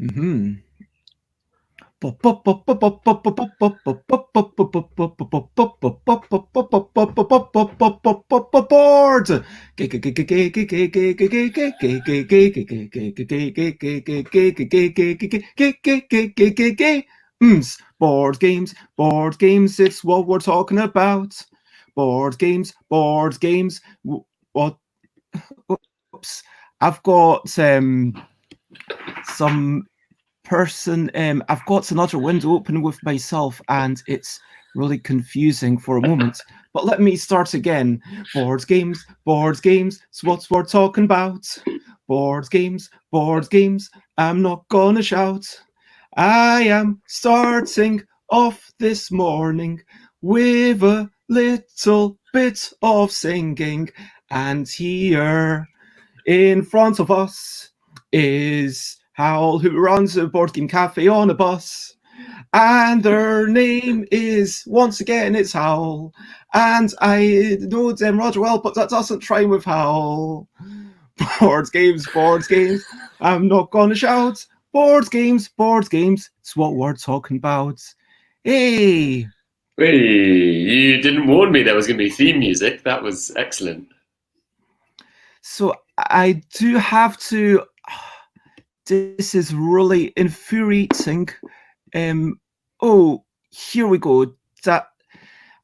Mm-hmm. Board. Board games, board games. It's what we're talking about. Board games, board games. What? Oops, I've got some person. I've got another window open with myself, and it's really confusing for a moment. But let me start again. Board games, it's what we're talking about. Board games, I'm not gonna shout. I am starting off this morning with a little bit of singing, and here in front of us is Hywel, who runs a board game cafe on a bus. And their name is, once again, it's Hywel. And I know them rather well, but that doesn't rhyme with Hywel. Board games, I'm not going to shout. Board games, it's what we're talking about. Hey! Hey, you didn't warn me there was going to be theme music. That was excellent. So I do have to. This is really infuriating. Oh, here we go. That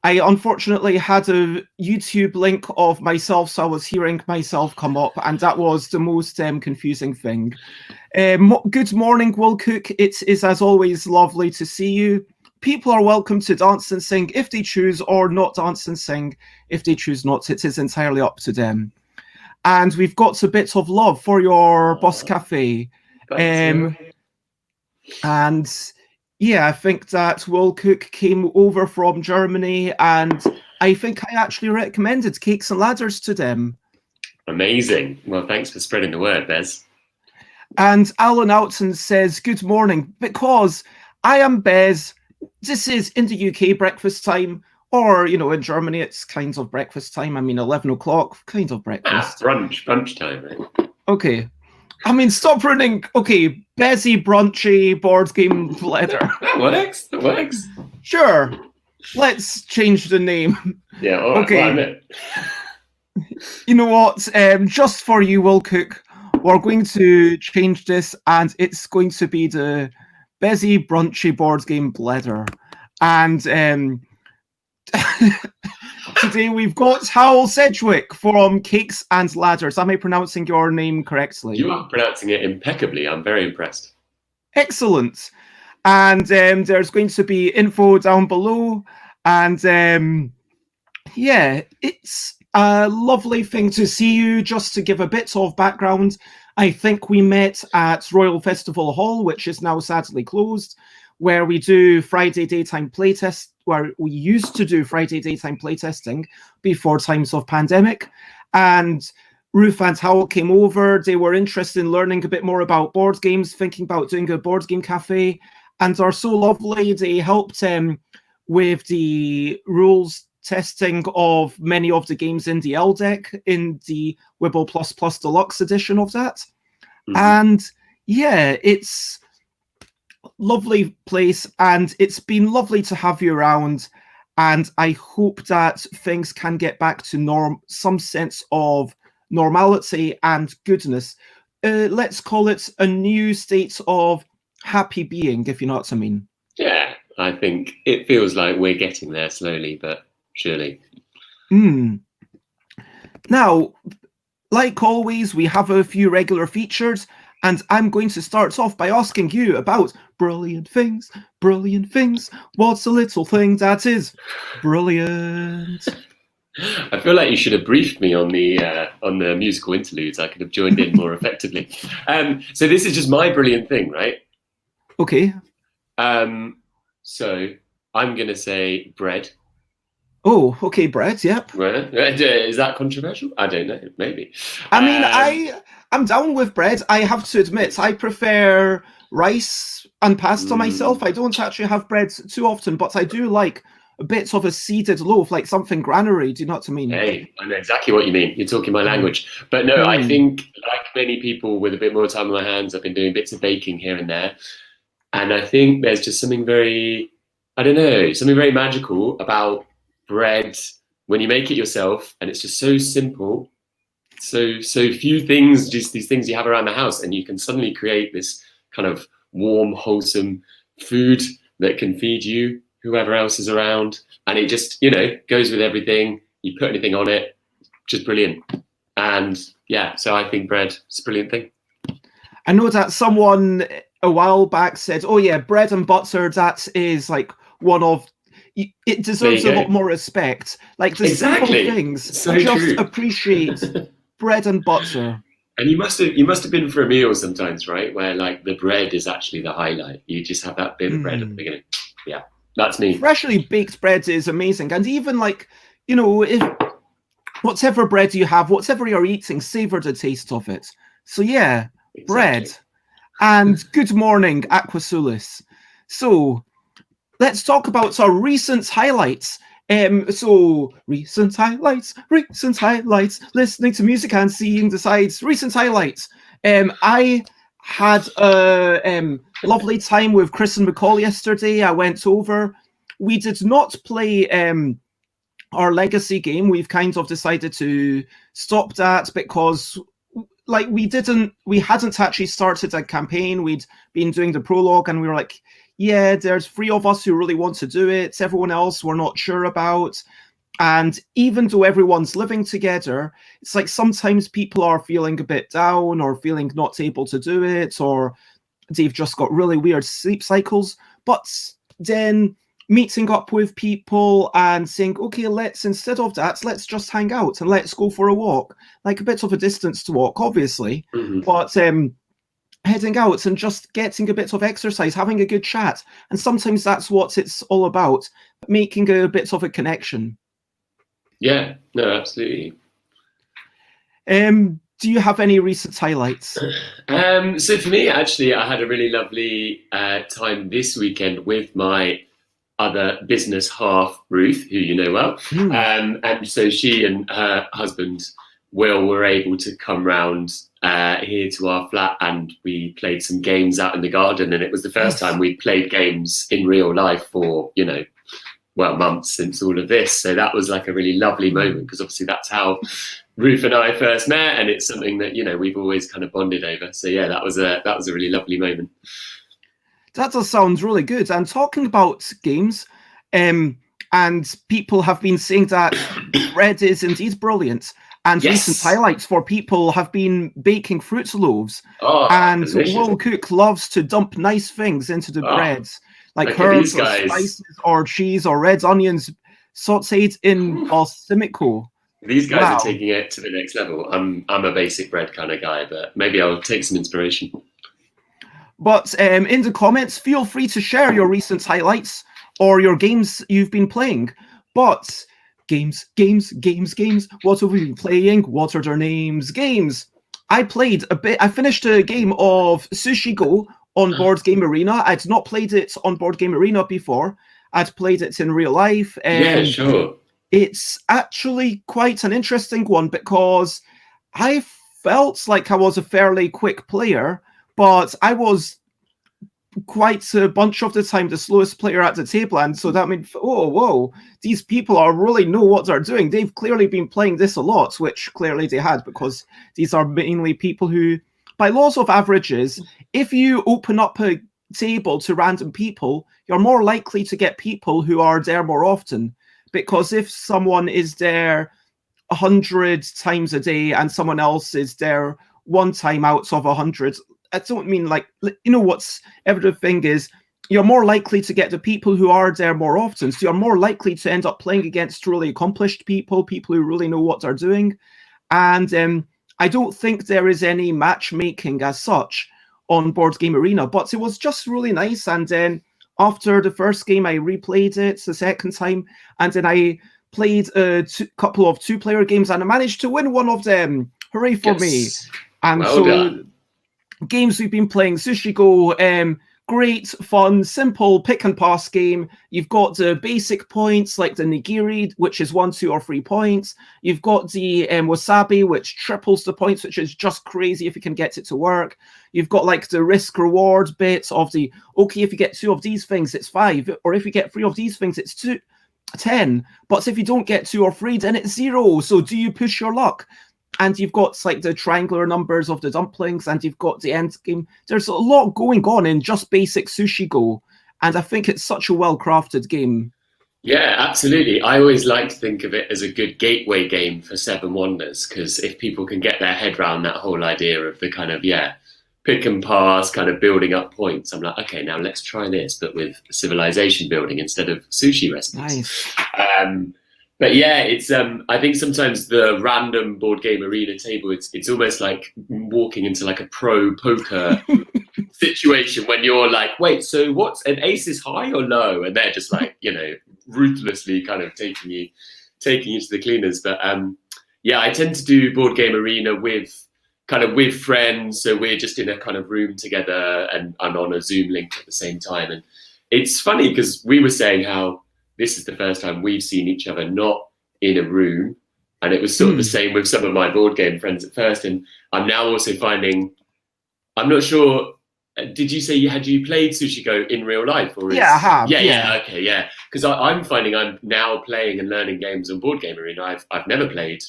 I unfortunately had a YouTube link of myself, so I was hearing myself come up, and that was the most confusing thing. Good morning, Will Cook. It is, as always, lovely to see you. People are welcome to dance and sing if they choose, or not dance and sing if they choose not. It is entirely up to them. And we've got a bit of love for your bus cafe. And yeah, I think that Will Cook came over from Germany, and I think I actually recommended Cakes and Ladders to them. Amazing. Well, thanks for spreading the word, Bez. And Alan Oughton says, good morning, because I am Bez. This is in the UK breakfast time, or, you know, in Germany, it's kind of breakfast time. I mean, 11 o'clock, kind of breakfast. Brunch time, right? Okay. I mean, stop running. Okay, Bezzy, brunchy, board game leather. That works. Sure. Let's change the name. Yeah, all right. Okay. Well, you know what? Just for you, Will Cook, we're going to change this, and it's going to be the Bezzy, brunchy, board game leather. And today we've got HYWEL Sedgwick from Cakes and Ladders. Am I pronouncing your name correctly? You are pronouncing it impeccably. I'm very impressed. Excellent. And there's going to be info down below. And yeah, it's a lovely thing to see you. Just to give a bit of background, I think we met at Royal Festival Hall, which is now sadly closed, where we do Friday daytime playtest, where we used to do Friday daytime playtesting before times of pandemic. And Ruth and Hywel came over. They were interested in learning a bit more about board games, thinking about doing a board game cafe, and are so lovely. They helped with the rules testing of many of the games in the L deck in the Wibble Plus Deluxe edition of that. Mm-hmm. And yeah, it's lovely place, and it's been lovely to have you around, and I hope that things can get back to some sense of normality and goodness. Let's call it a new state of happy being, if you know what I mean. Yeah, I think it feels like we're getting there slowly but surely. Now, like always, we have a few regular features, and I'm going to start off by asking you about brilliant things. What's a little thing that is brilliant? I feel like you should have briefed me on the musical interludes. I could have joined in more effectively. So this is just my brilliant thing, right? Okay. So I'm going to say bread. Oh, okay, bread, yep. Is that controversial? I don't know, maybe. I mean, I'm down with bread. I have to admit, I prefer rice and pasta myself. I don't actually have bread too often, but I do like a bit of a seeded loaf, like something granary. Do you know what I mean? Hey, I know exactly what you mean. You're talking my language. But no, I think, like many people with a bit more time on my hands, I've been doing bits of baking here and there. And I think there's just something very, I don't know, something very magical about bread when you make it yourself, and it's just so simple. So few things, just these things you have around the house, and you can suddenly create this kind of warm, wholesome food that can feed you, whoever else is around, and it just, you know, goes with everything. You put anything on it, just brilliant. And yeah, so I think bread is a brilliant thing. I know that someone a while back said, "Oh yeah, bread and butter, that is like one of, it deserves a lot more respect." Like the simple things, so just true. Appreciate bread and butter. And you must have been for a meal sometimes, right? Where like the bread is actually the highlight. You just have that bit of bread at the beginning. Yeah, that's me. Freshly baked bread is amazing, and even like, you know, if whatever bread you have, whatever you're eating, savor the taste of it. So yeah, bread. And good morning, Aquasulis. So let's talk about our recent highlights. So recent highlights, listening to music and seeing the sides, recent highlights. I had a lovely time with Chris and McCall yesterday. I went over. We did not play our legacy game. We've kind of decided to stop that because like we hadn't actually started a campaign. We'd been doing the prologue and we were like, yeah, there's 3 of us who really want to do it. Everyone else we're not sure about. And even though everyone's living together, it's like sometimes people are feeling a bit down or feeling not able to do it, or they've just got really weird sleep cycles. But then meeting up with people and saying, okay, instead of that, let's just hang out and let's go for a walk. Like a bit of a distance to walk, obviously, but heading out and just getting a bit of exercise, having a good chat. And sometimes that's what it's all about, making a bit of a connection. Yeah, no, absolutely. Do you have any recent highlights? So for me, actually, I had a really lovely time this weekend with my other business half, Ruth, who you know well. And so she and her husband, Will, were able to come round here to our flat, and we played some games out in the garden. And it was the first time we played games in real life for, you know, well, months since all of this. So that was like a really lovely moment, because obviously that's how Ruth and I first met, and it's something that, you know, we've always kind of bonded over. So yeah, that was a really lovely moment. That does sound really good. And talking about games, and people have been saying that bread is indeed brilliant. And recent highlights for people have been baking fruit loaves. And delicious. Will Cook loves to dump nice things into the breads, like herbs or spices or cheese or red onions sauteed in balsamico. These guys are taking it to the next level. I'm a basic bread kind of guy, but maybe I'll take some inspiration. But in the comments, feel free to share your recent highlights or your games you've been playing. But games. What have we been playing? What are their names? Games. I played a bit. I finished a game of Sushi Go on Board Game Arena. I'd not played it on Board Game Arena before. I'd played it in real life. Yeah, sure. It's actually quite an interesting one because I felt like I was a fairly quick player, but I was quite a bunch of the time the slowest player at the table. And so that meant, whoa, these people are really know what they're doing. They've clearly been playing this a lot, which clearly they had, because these are mainly people who, by laws of averages, if you open up a table to random people, you're more likely to get people who are there more often. Because if someone is there 100 times a day and someone else is there one time out of 100, I don't mean like, you know, whatever the thing is, you're more likely to get the people who are there more often. So you're more likely to end up playing against really accomplished people who really know what they're doing. And I don't think there is any matchmaking as such on Board Game Arena, but it was just really nice. And then after the first game, I replayed it the second time, and then I played a couple of 2-player games, and I managed to win one of them. Hooray for me. And well so done. Games we've been playing: Sushi Go, great, fun, simple pick and pass game. You've got the basic points like the nigiri, which is 1, 2, or 3 points. You've got the wasabi, which triples the points, which is just crazy if you can get it to work. You've got like the risk reward bit of the, okay, if you get 2 of these things, it's 5, or if you get 3 of these things, it's 10. But if you don't get 2 or 3, then it's 0. So do you push your luck? And you've got like the triangular numbers of the dumplings, and you've got the end game. There's a lot going on in just basic Sushi Go, and I think it's such a well-crafted game. Yeah, absolutely. I always like to think of it as a good gateway game for Seven Wonders, because if people can get their head around that whole idea of the kind of, pick and pass, kind of building up points, I'm like, okay, now let's try this, but with civilization building instead of sushi recipes. Nice. But yeah, it's I think sometimes the random board game arena table, it's almost like walking into like a pro poker situation when you're like, wait, so what's an ace is high or low? And they're just like, ruthlessly kind of taking you to the cleaners. But I tend to do board game arena with friends. So we're just in a kind of room together and on a Zoom link at the same time. And it's funny because we were saying how this is the first time we've seen each other not in a room. And it was sort of the same with some of my board game friends at first. And I'm now also finding, I'm not sure, did you say you played Sushi Go in real life? Or Yeah, I have. Okay. Because I'm finding I'm now playing and learning games on Board Game Arena. I've never played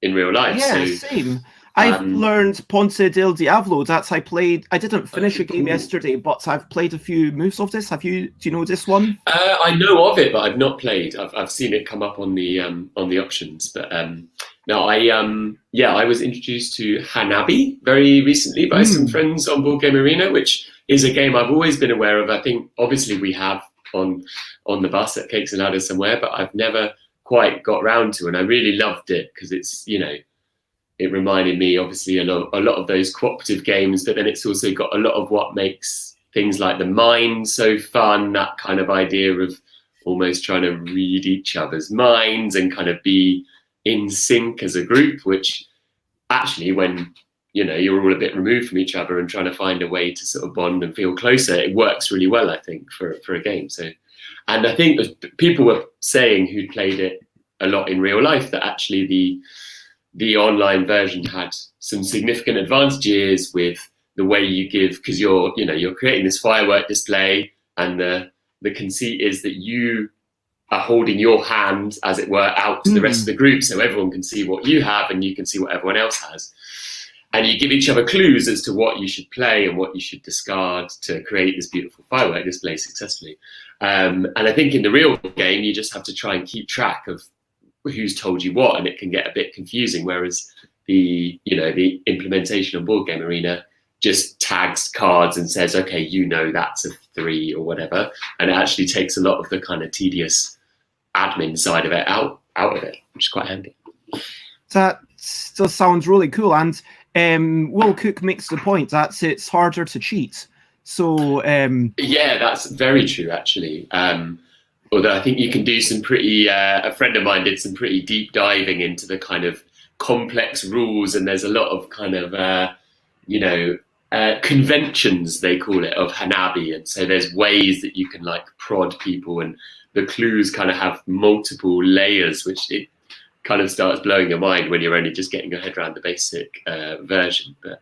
in real life. Yeah, so, same. I've learned Ponce del Diablo. I didn't finish a game yesterday, but I've played a few moves of this. Do you know this one? I know of it, but I've not played. I've seen it come up on the options. But no, I was introduced to Hanabi very recently by some friends on Board Game Arena, which is a game I've always been aware of. I think obviously we have on the bus at Cakes and Ladders somewhere, but I've never quite got round to, and I really loved it because it's it reminded me, obviously, a lot of those cooperative games, but then it's also got a lot of what makes things like the mind so fun, that kind of idea of almost trying to read each other's minds and kind of be in sync as a group, which actually when, you're all a bit removed from each other and trying to find a way to sort of bond and feel closer, it works really well, I think, for a game. So, and I think people were saying who'd played it a lot in real life that actually the online version had some significant advantages with the way you give, because you're creating this firework display, and the conceit is that you are holding your hand, as it were, out to the rest of the group, so everyone can see what you have and you can see what everyone else has. And you give each other clues as to what you should play and what you should discard to create this beautiful firework display successfully. And I think in the real game, you just have to try and keep track of who's told you what, and it can get a bit confusing, whereas the implementation on Board Game Arena just tags cards and says, okay, that's a 3 or whatever, and it actually takes a lot of the kind of tedious admin side of it out of it, which is quite handy. That does sound really cool, and Will Cook makes the point that it's harder to cheat. So that's very true, actually. Although I think you can do some pretty, a friend of mine did some pretty deep diving into the kind of complex rules, and there's a lot of kind of, conventions, they call it, of Hanabi. And so there's ways that you can like prod people, and the clues kind of have multiple layers, which it kind of starts blowing your mind when you're only just getting your head around the basic version. But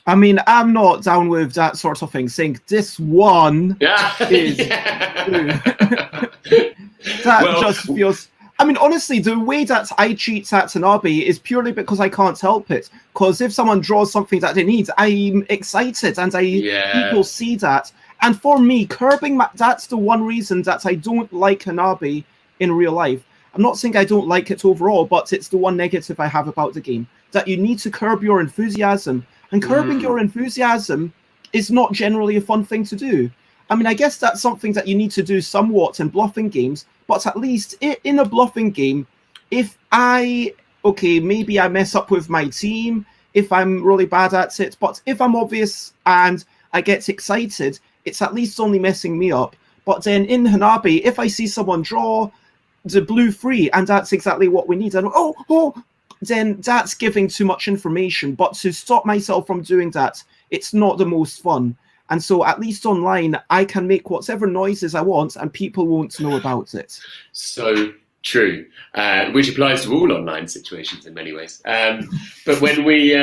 I mean, I'm not down with that sort of thing, saying this one is just feels... I mean, honestly, the way that I cheat at Tanabe is purely because I can't help it. Because if someone draws something that they need, I'm excited, and people see that. And for me, curbing that's the one reason that I don't like Hanabi in real life. I'm not saying I don't like it overall, but it's the one negative I have about the game, that you need to curb your enthusiasm. And curbing your enthusiasm is not generally a fun thing to do. I mean, I guess that's something that you need to do somewhat in bluffing games, but at least in a bluffing game, maybe I mess up with my team, if I'm really bad at it, but if I'm obvious and I get excited, it's at least only messing me up. But then in Hanabi, if I see someone draw the blue 3, and that's exactly what we need, and then that's giving too much information. But to stop myself from doing that, it's not the most fun. And so at least online, I can make whatever noises I want and people won't know about it. So true, which applies to all online situations in many ways. But when we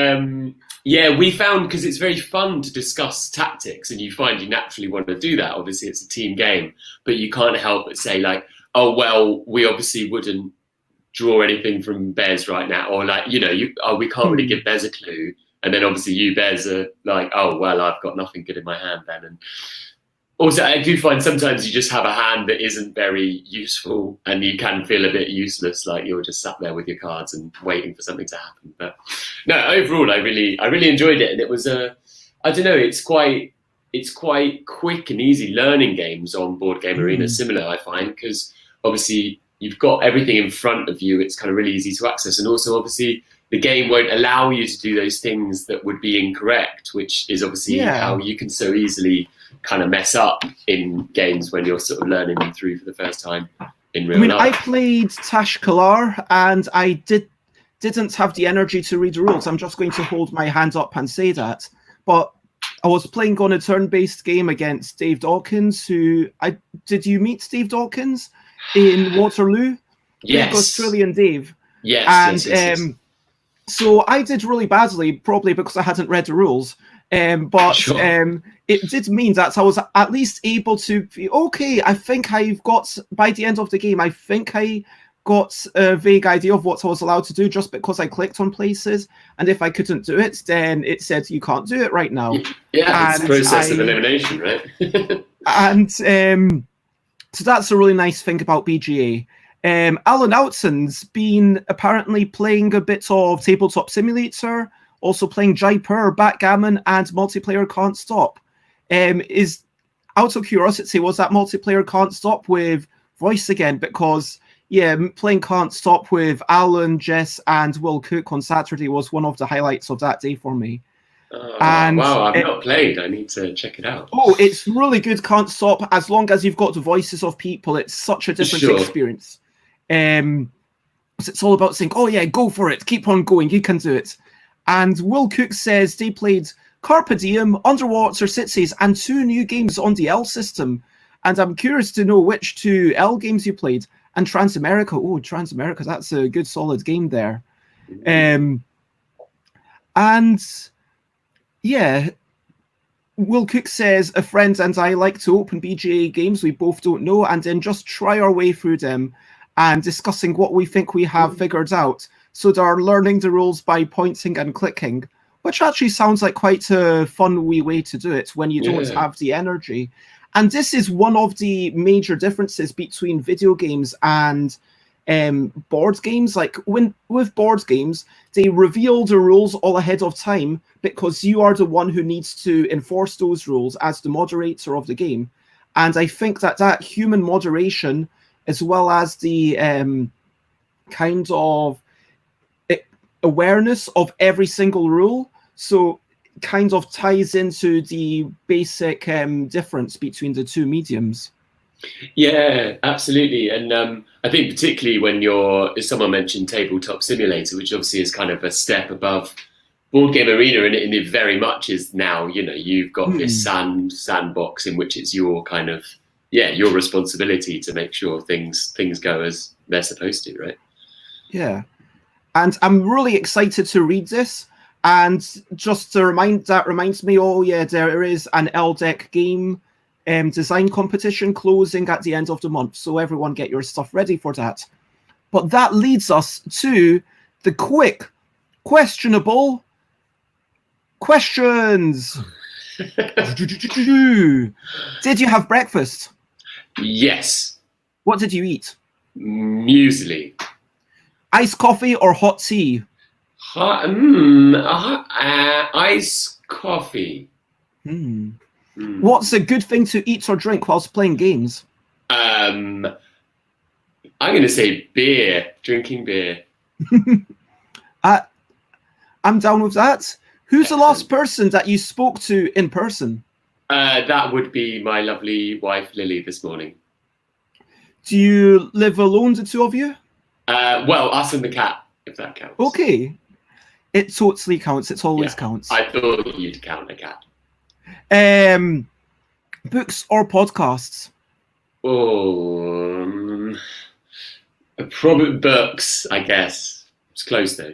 found, because it's very fun to discuss tactics and you find you naturally want to do that. Obviously, it's a team game, but you can't help but say like, oh, well, we obviously wouldn't draw anything from Bez right now. Or like, we can't really give Bez a clue. And then obviously you, Bez, are like, oh, well, I've got nothing good in my hand then. And also, I do find sometimes you just have a hand that isn't very useful and you can feel a bit useless, like you're just sat there with your cards and waiting for something to happen. But no, overall, I really enjoyed it. And it was I don't know, it's quite quick and easy learning games on Board Game Arena, similar, I find, because obviously you've got everything in front of you. It's kind of really easy to access. And also, obviously, the game won't allow you to do those things that would be incorrect, which is obviously how you can so easily kind of mess up in games when you're sort of learning them through for the first time in real life. I played Tash Kalar and I didn't have the energy to read the rules. I'm just going to hold my hand up and say that. But I was playing on a turn-based game against Dave Dawkins, did you meet Dave Dawkins in Waterloo? Yes. Big Australian Dave. Yes. And yes. So I did really badly, probably because I hadn't read the rules. But Sure. It did mean that I was at least able to be, okay, I think I've got, by the end of the game, I think I got a vague idea of what I was allowed to do just because I clicked on places. And if I couldn't do it, then it said, you can't do it right now. Yeah, it's a process of elimination, right? And so that's a really nice thing about BGA. Alan Outson's been apparently playing a bit of Tabletop Simulator, also playing Jaipur, Backgammon, and Multiplayer Can't Stop. Is out of curiosity, was that Multiplayer Can't Stop with voice again? Because playing Can't Stop with Alan, Jess, and Will Cook on Saturday was one of the highlights of that day for me. Wow, I've not played. I need to check it out. Oh, it's really good, Can't Stop. As long as you've got the voices of people, it's such a different experience. It's all about saying, oh yeah, go for it, keep on going, you can do it. And Will Cook says they played Carpe Diem, Underwater Cities, and 2 new games on the L system. And I'm curious to know which 2 L games you played. And Transamerica, Transamerica, that's a good solid game there. And yeah, Will Cook says, a friend and I like to open BGA games we both don't know and then just try our way through them and discussing what we think we have figured out. So they're learning the rules by pointing and clicking, which actually sounds like quite a fun wee way to do it when you don't have the energy. And this is one of the major differences between video games and board games. Like with board games, they reveal the rules all ahead of time because you are the one who needs to enforce those rules as the moderator of the game. And I think that human moderation, as well as the kind of awareness of every single rule, so kind of ties into the basic difference between the 2 mediums. Yeah, absolutely. And I think particularly when as someone mentioned, Tabletop Simulator, which obviously is kind of a step above Board Game Arena, and it very much is now, you've got this sandbox in which it's your kind of, your responsibility to make sure things go as they're supposed to, right? Yeah. And I'm really excited to read this. And just to reminds me, there is an LDEC game design competition closing at the end of the month. So everyone get your stuff ready for that. But that leads us to the quick, questionable questions. Did you have breakfast? Yes. What did you eat? Muesli. Iced coffee or hot tea? Iced coffee. What's a good thing to eat or drink whilst playing games? I'm going to say beer. Drinking beer. I'm down with that. Who's the last person that you spoke to in person? That would be my lovely wife, Lily, this morning. Do you live alone, the 2 of you? Well, us and the cat, if that counts. Okay. It totally counts. It always counts. I thought you'd count a cat. Books or podcasts? Oh, probably books, I guess. It's close though.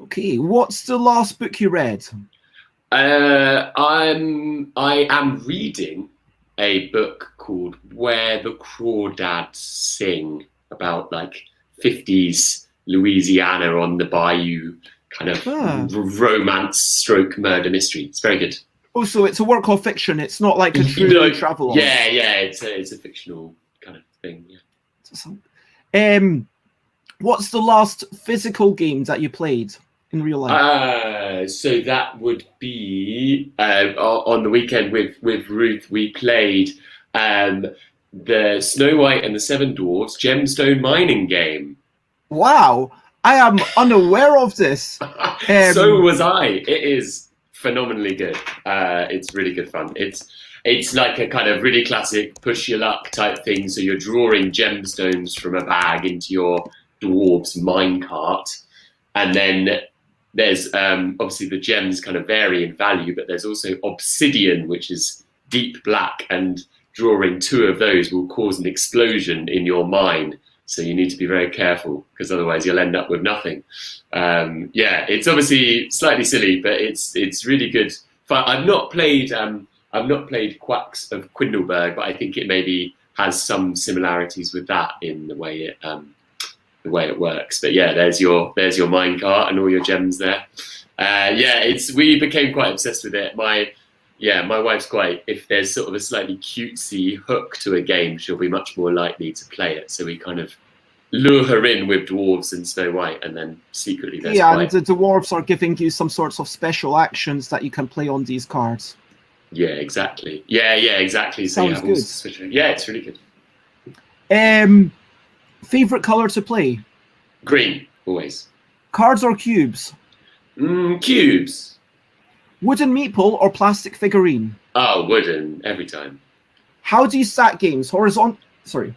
Okay, what's the last book you read? I am reading a book called Where the Crawdads Sing, about like 50s Louisiana on the bayou, kind of romance stroke murder mystery. It's very good. Oh, so it's a work of fiction. It's not like a true travel. Yeah, it's a fictional kind of thing. Yeah. What's the last physical game that you played in real life? So that would be on the weekend with Ruth. We played the Snow White and the Seven Dwarfs gemstone mining game. Wow, I am unaware of this. So was I. It is phenomenally good. It's really good fun. It's like a kind of really classic push your luck type thing. So you're drawing gemstones from a bag into your dwarves minecart, and then there's obviously the gems kind of vary in value, but there's also obsidian, which is deep black, and drawing 2 of those will cause an explosion in your mine. So you need to be very careful, because otherwise you'll end up with nothing. It's obviously slightly silly, but it's really good fun. I've not played Quacks of Quindleberg, but I think it maybe has some similarities with that in the way it works. But yeah, there's your minecart and all your gems there. We became quite obsessed with it. My wife's quite, if there's sort of a slightly cutesy hook to a game, she'll be much more likely to play it. So we kind of lure her in with dwarves and Snow White, and then secretly there's and the dwarves are giving you some sorts of special actions that you can play on these cards. Yeah, exactly. Yeah, exactly. So Sounds good. Yeah, it's really good. Favorite color to play? Green, always. Cards or cubes? Cubes. Wooden meeple or plastic figurine? Oh, wooden, every time. How do you stack games? Horizontally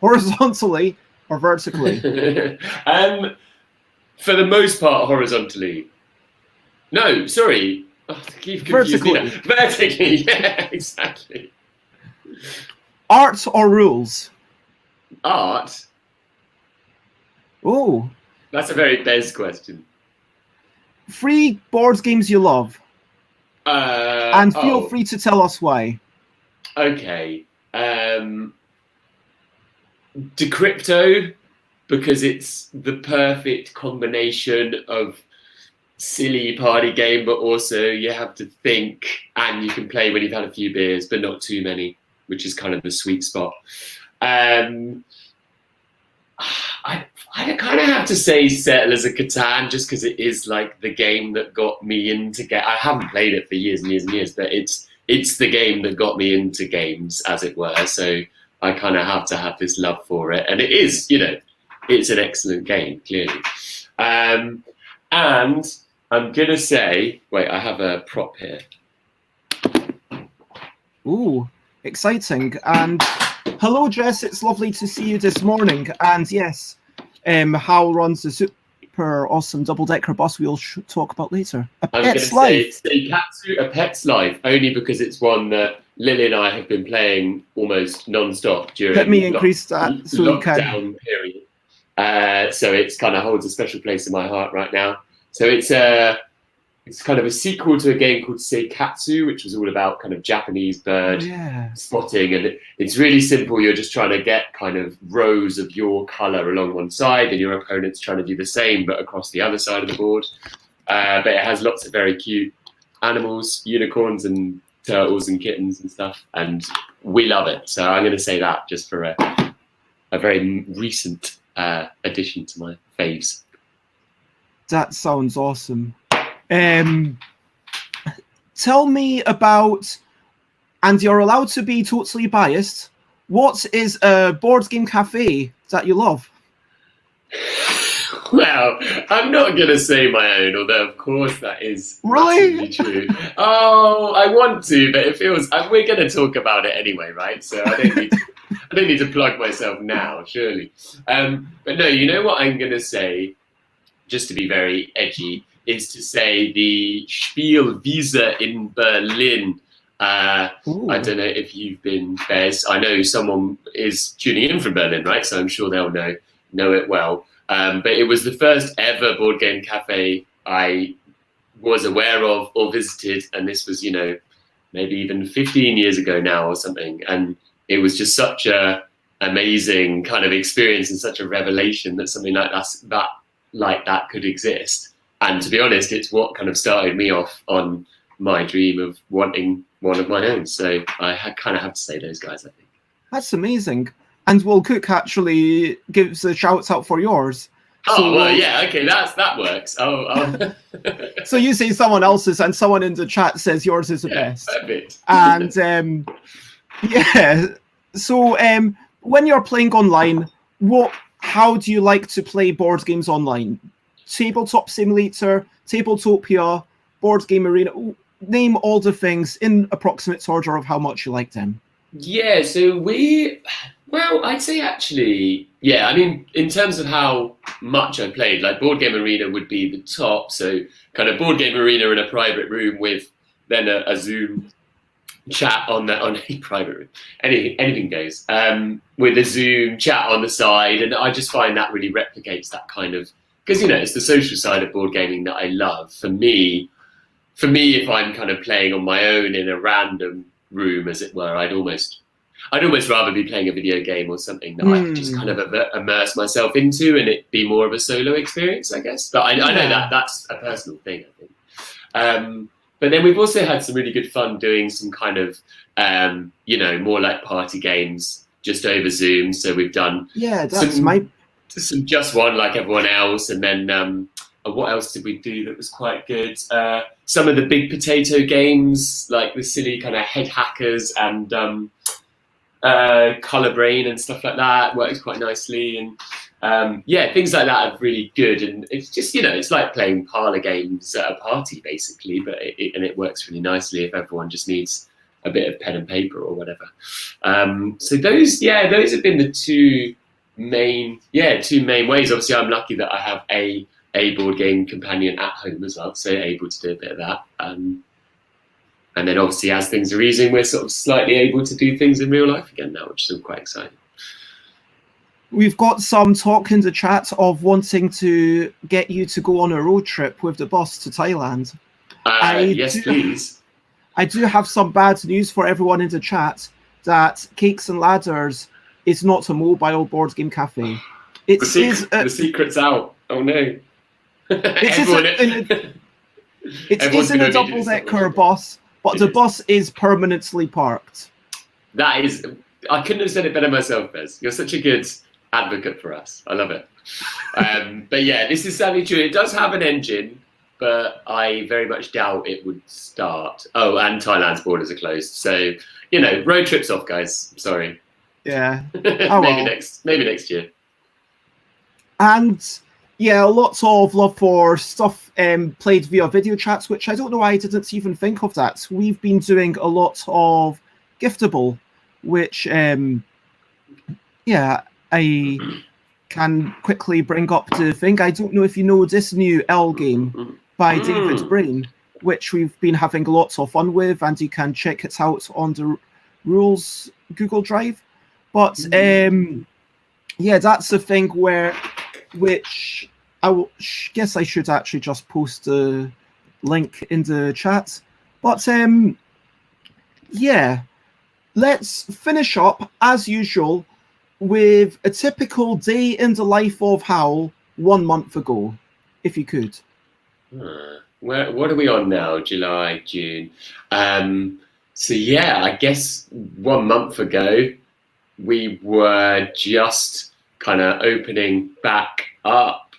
or vertically? For the most part, horizontally. No, sorry. Oh, Vertically. Vertically, yeah, exactly. Art or rules? Art? Oh. That's a very Bez question. 3 board games you love. And feel free to tell us why. Okay. Decrypto, because it's the perfect combination of silly party game, but also you have to think, and you can play when you've had a few beers, but not too many, which is kind of the sweet spot. I kind of have to say Settlers of Catan, just because it is like the game that got me into I haven't played it for years and years and years, but it's the game that got me into games, as it were. So I kind of have to have this love for it, and it is, it's an excellent game, clearly. And I'm gonna say, wait, I have a prop here. Ooh, exciting! And hello, Jess. It's lovely to see you this morning. And yes. Hywel runs the super awesome double-decker bus we'll talk about later. A Pet's Life. Say Katsu, A Pet's Life, only because it's one that Lily and I have been playing almost non-stop during Let me increase that so lockdown period. So it's kind of holds a special place in my heart right now. So it's kind of a sequel to a game called Seikatsu, which was all about kind of Japanese bird spotting. And it's really simple. You're just trying to get kind of rows of your color along one side, and your opponent's trying to do the same, but across the other side of the board. But it has lots of very cute animals, unicorns and turtles and kittens and stuff. And we love it. So I'm going to say that just for a very recent addition to my faves. That sounds awesome. Tell me about, and you're allowed to be totally biased, what is a board game cafe that you love? Well, I'm not going to say my own, although of course that is really true. Oh, I want to, but it feels we're going to talk about it anyway, right? So I don't need to plug myself now, surely. But no, you know what I'm going to say, just to be very edgy, is to say the Spielwiese in Berlin. I don't know if you've been, Bez. I know someone is tuning in from Berlin, right? So I'm sure they'll know it well. But it was the first ever board game cafe I was aware of or visited, and this was, maybe even 15 years ago now or something. And it was just such a amazing kind of experience and such a revelation that something like that could exist. And to be honest, it's what kind of started me off on my dream of wanting one of my own. So I kind of have to say those guys, I think. That's amazing. And Will Cook actually gives a shout out for yours. Oh, well, yeah, okay, that works. So you say someone else's, and someone in the chat says yours is the best. Perfect. And so when you're playing online, how do you like to play board games online? Tabletop Simulator, Tabletopia, Board Game Arena. Name all the things in approximate order of how much you like them. Yeah, so I'd say actually, I mean, in terms of how much I played, like Board Game Arena would be the top. So kind of Board Game Arena in a private room with then a Zoom chat on a private room. Anything goes. With a Zoom chat on the side. And I just find that really replicates that kind of, because, it's the social side of board gaming that I love. For me, if I'm kind of playing on my own in a random room, as it were, I'd almost rather be playing a video game or something that I could just kind of immerse myself into and it be more of a solo experience, I guess. But I know that's a personal thing, I think. But then we've also had some really good fun doing some kind of, more like party games just over Zoom. So we've done some just one like everyone else. And then what else did we do that was quite good? Some of the big potato games, like the silly kind of head hackers and Colour Brain and stuff like that works quite nicely. And things like that are really good. And it's just, it's like playing parlour games at a party, basically. But it works really nicely if everyone just needs a bit of pen and paper or whatever. So those have been the two main ways. Obviously, I'm lucky that I have a board game companion at home as well, so able to do a bit of that. And then obviously as things are easing, we're sort of slightly able to do things in real life again now, which is quite exciting. We've got some talk in the chat of wanting to get you to go on a road trip with the bus to Thailand. Yes, please. I do have some bad news for everyone in the chat that Cakes and Ladders is not a mobile board game cafe. The secret's out. Oh no. It is in a double-decker bus, but the bus is permanently parked. That is, I couldn't have said it better myself, Bez. You're such a good advocate for us. I love it. But yeah, this is sadly true. It does have an engine, but I very much doubt it would start. Oh, and Thailand's borders are closed. So, road trips off, guys. Sorry. Yeah. Maybe next year. And lots of love for stuff played via video chats, which I don't know why I didn't even think of that. We've been doing a lot of Giftable, which I can quickly bring up the thing. I don't know if you know this new L game by David Brain, which we've been having lots of fun with, and you can check it out on the Rules Google Drive. But that's the thing which I guess I should actually just post the link in the chat. But let's finish up as usual with a typical day in the life of Hywel 1 month ago, if you could. What are we on now? July, June. I guess 1 month ago we were just kind of opening back up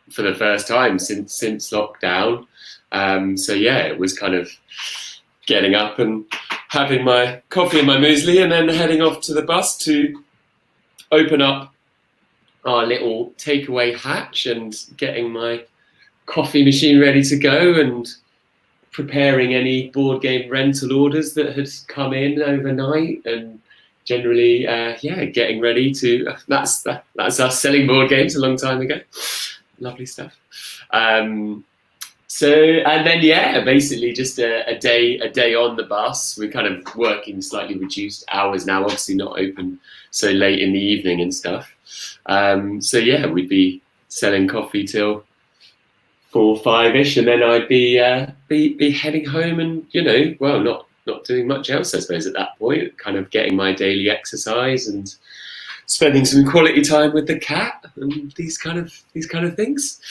for the first time since lockdown. It was kind of getting up and having my coffee and my muesli and then heading off to the bus to open up our little takeaway hatch and getting my coffee machine ready to go and preparing any board game rental orders that had come in overnight and generally getting ready to that's us selling board games a long time ago. Lovely stuff. So, and then, yeah, basically just a day on the bus. We're kind of working slightly reduced hours now, obviously not open so late in the evening and stuff. So yeah, we'd be selling coffee till 4 or 5ish, and then I'd be heading home, and not doing much else, I suppose, at that point. Kind of getting my daily exercise and spending some quality time with the cat and these kind of things.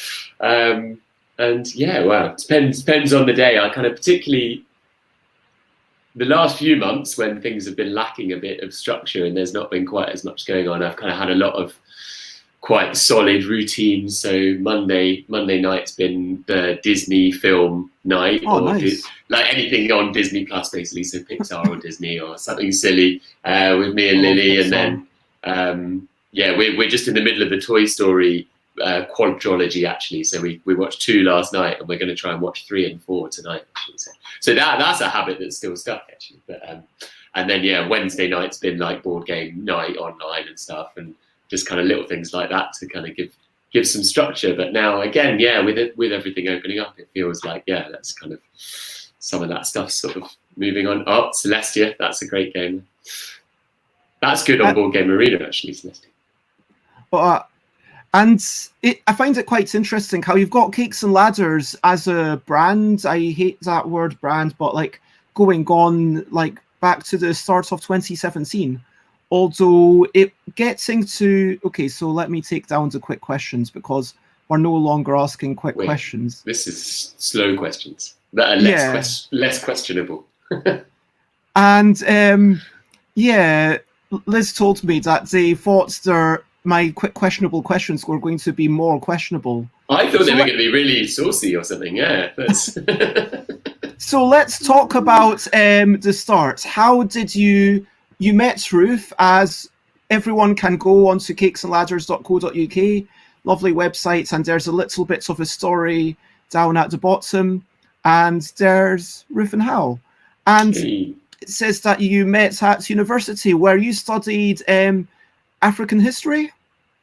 And yeah, well, depends on the day. I kind of particularly the last few months when things have been lacking a bit of structure and there's not been quite as much going on, I've kind of had a lot of quite solid routines. So Monday night's been the Disney film night, nice. Like anything on Disney Plus, basically. So Pixar or Disney or something silly with me and Lily, and then we're just in the middle of the Toy Story quadrilogy, actually. So we watched 2 last night, and we're going to try and watch 3 and 4 tonight, actually. So that's a habit that's still stuck, actually. But and then Wednesday night's been like board game night online and stuff, and just kind of little things like that to kind of give some structure. But now again, with everything opening up, it feels like that's kind of some of that stuff sort of moving on. Oh, Celestia, that's a great game. That's good on Board Game Arena, actually, Celestia. But I find it quite interesting how you've got Cakes and Ladders as a brand. I hate that word brand, but like going on like back to the start of 2017. Although it gets into, okay, so let me take down the quick questions because we're no longer asking quick questions. This is slow questions that are less questionable. And Liz told me that they thought my quick questionable questions were going to be more questionable. I thought they were going to be really saucy or something, So let's talk about the start. How did you met Ruth? As everyone can go onto cakesandladders.co.uk, lovely website, and there's a little bit of a story down at the bottom, and there's Ruth and Hywel. And it says that you met at university where you studied African history?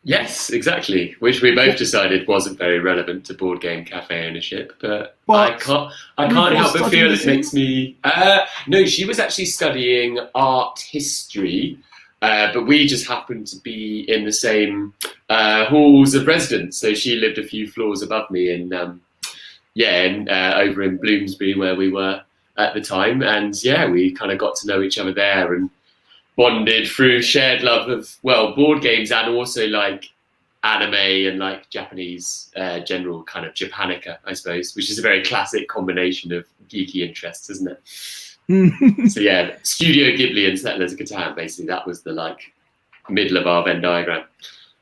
Yes, exactly. Which we both decided wasn't very relevant to board game cafe ownership, but I can't help but feel it makes me. No, she was actually studying art history, but we just happened to be in the same halls of residence. So she lived a few floors above me, over in Bloomsbury where we were at the time, and we kind of got to know each other there and bonded through shared love of board games and also like anime and like Japanese general kind of Japanica, I suppose, which is a very classic combination of geeky interests, isn't it? So Studio Ghibli and Settlers of Catan, basically that was the like middle of our Venn diagram.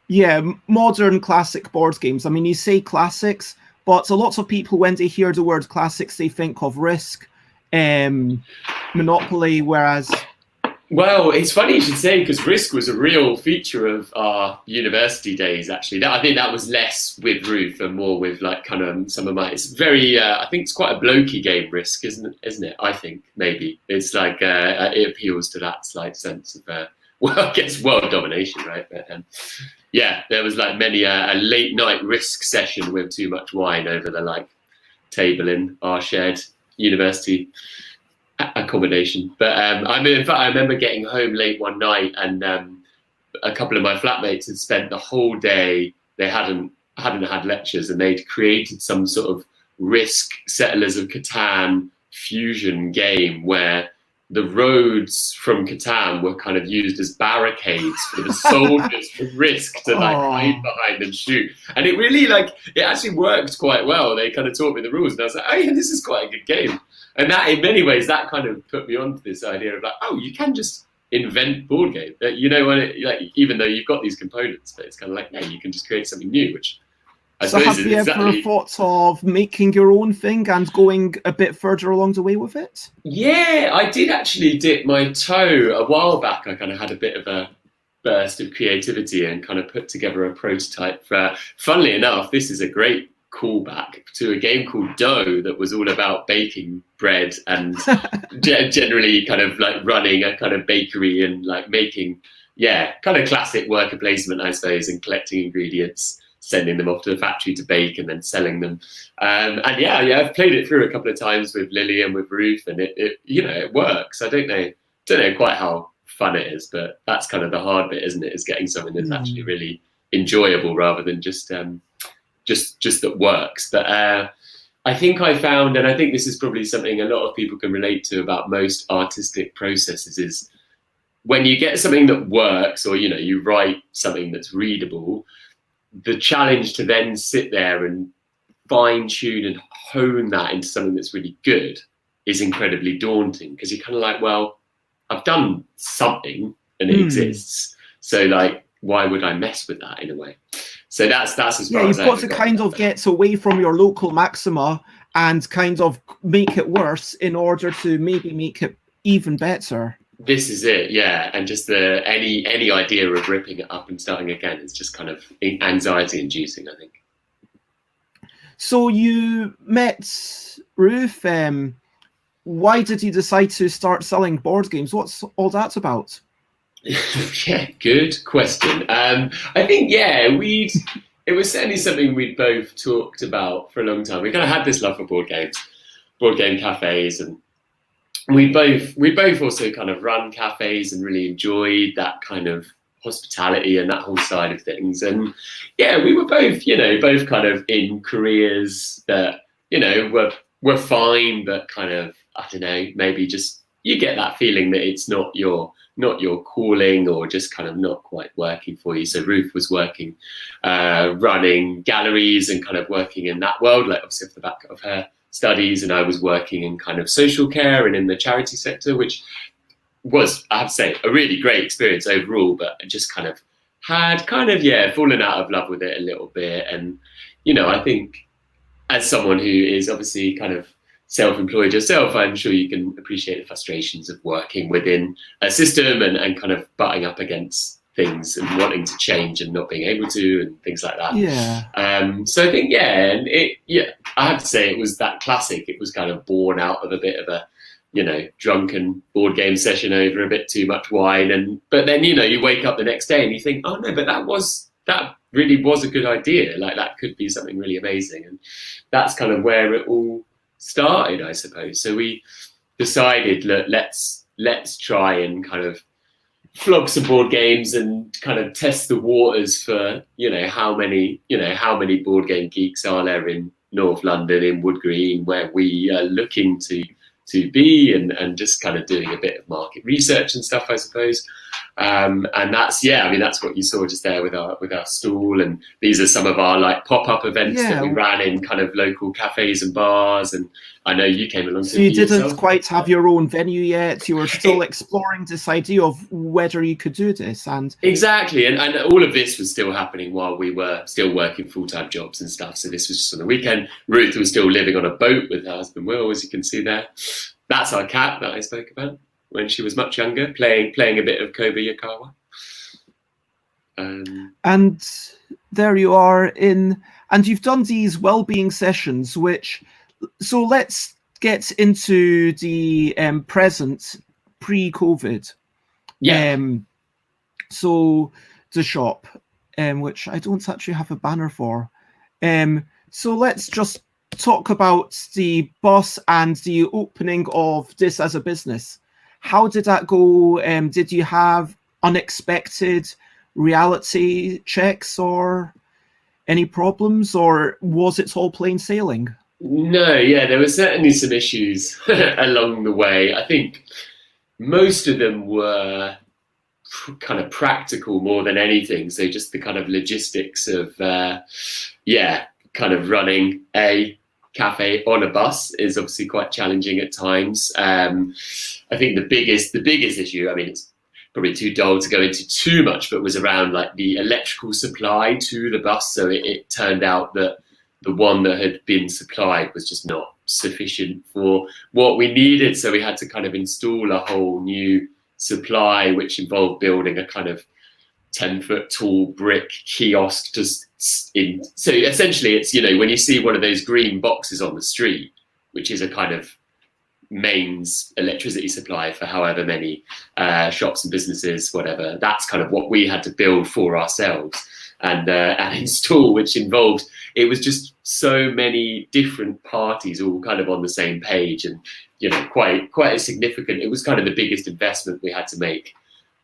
Yeah, modern classic board games. I mean, you say classics, but a lot of people, when they hear the word classics, they think of Risk, Monopoly, whereas well, it's funny you should say, because Risk was a real feature of our university days, actually. I think that was less with Ruth and more with like kind of some of my. It's very. I think it's quite a blokey game, Risk, isn't it? I think maybe it's like it appeals to that slight sense of I guess world domination, right? But there was like many a late night Risk session with too much wine over the like table in our shared university accommodation. But in fact, I remember getting home late one night, and a couple of my flatmates had spent the whole day. They hadn't had lectures, and they'd created some sort of Risk Settlers of Catan fusion game where the roads from Catan were kind of used as barricades for the soldiers from Risk to like hide behind and shoot. And it really it actually worked quite well. They kind of taught me the rules, and I was like, oh yeah, this is quite a good game. And that, in many ways, that kind of put me onto this idea of like, you can just invent board game. When even though you've got these components, but it's kind of like, you can just create something new. Which I suppose have you ever thought of making your own thing and going a bit further along the way with it? Yeah, I did actually dip my toe a while back. I kind of had a bit of a burst of creativity and kind of put together a prototype for. Funnily enough, this is a great callback to a game called Dough that was all about baking bread and generally kind of like running a kind of bakery and like making kind of classic worker placement, I suppose, and collecting ingredients, sending them off to the factory to bake and then selling them. And yeah, I've played it through a couple of times with Lily and with Ruth, and it works. I don't know quite how fun it is, but that's kind of the hard bit, isn't it? Is getting something that's actually really enjoyable rather than just that works. But I think I found, and I think this is probably something a lot of people can relate to about most artistic processes, is when you get something that works, or you write something that's readable, the challenge to then sit there and fine tune and hone that into something that's really good is incredibly daunting, because you're kind of like, well, I've done something and it exists, so like, why would I mess with that in a way? So that's as far as you've got to kind of get away from your local maxima and kind of make it worse in order to maybe make it even better. This is it, yeah. And just any idea of ripping it up and starting again is just kind of anxiety inducing, I think. So you met Ruth. Why did you decide to start selling board games? What's all that about? Yeah, good question. I think, it was certainly something we'd both talked about for a long time. We kind of had this love for board games, board game cafes, and we both also kind of run cafes and really enjoyed that kind of hospitality and that whole side of things. And yeah, we were both kind of in careers that, were fine, but kind of, I don't know, maybe just you get that feeling that it's not your calling, or just kind of not quite working for you. So Ruth was working, running galleries and kind of working in that world, like obviously off the back of her studies, and I was working in kind of social care and in the charity sector, which was, I have to say, a really great experience overall, but I just kind of had fallen out of love with it a little bit. And, I think as someone who is obviously kind of self-employed yourself, I'm sure you can appreciate the frustrations of working within a system and kind of butting up against things and wanting to change and not being able to, and things like that. Yeah. So I think, I have to say it was that classic. It was kind of born out of a bit of a, drunken board game session over a bit too much wine. But then, you wake up the next day and you think, oh no, but that really was a good idea. Like, that could be something really amazing. And that's kind of where it all started, I suppose. So we decided, look, let's try and kind of flog some board games and kind of test the waters for, how many board game geeks are there in North London, in Wood Green, where we are looking to be, and just kind of doing a bit of market research and stuff, I suppose. And that's what you saw just there with our stall. And these are some of our like pop-up events that we ran in kind of local cafes and bars. And I know you came along. So you didn't quite have your own venue yet. You were still exploring this idea of whether you could do this. And exactly. And all of this was still happening while we were still working full-time jobs and stuff. So this was just on the weekend. Ruth was still living on a boat with her husband Will, as you can see there. That's our cat that I spoke about when she was much younger, playing a bit of Kobe Yukawa. And there you are and you've done these well-being sessions, so let's get into the present, pre-COVID. Yeah. So the shop, which I don't actually have a banner for. So let's just talk about the bus and the opening of this as a business. How did that go? Did you have unexpected reality checks or any problems, or was it all plain sailing? No, there were certainly some issues along the way. I think most of them were kind of practical more than anything. So just the kind of logistics of, kind of running a cafe on a bus is obviously quite challenging at times. I think the biggest issue, I mean, it's probably too dull to go into too much, but was around like the electrical supply to the bus. So it turned out that the one that had been supplied was just not sufficient for what we needed. So we had to kind of install a whole new supply, which involved building a kind of 10-foot tall brick kiosk so essentially it's, when you see one of those green boxes on the street, which is a kind of mains electricity supply for however many shops and businesses, whatever, that's kind of what we had to build for ourselves. and install, which involved, it was just so many different parties all kind of on the same page, and quite a significant, it was kind of the biggest investment we had to make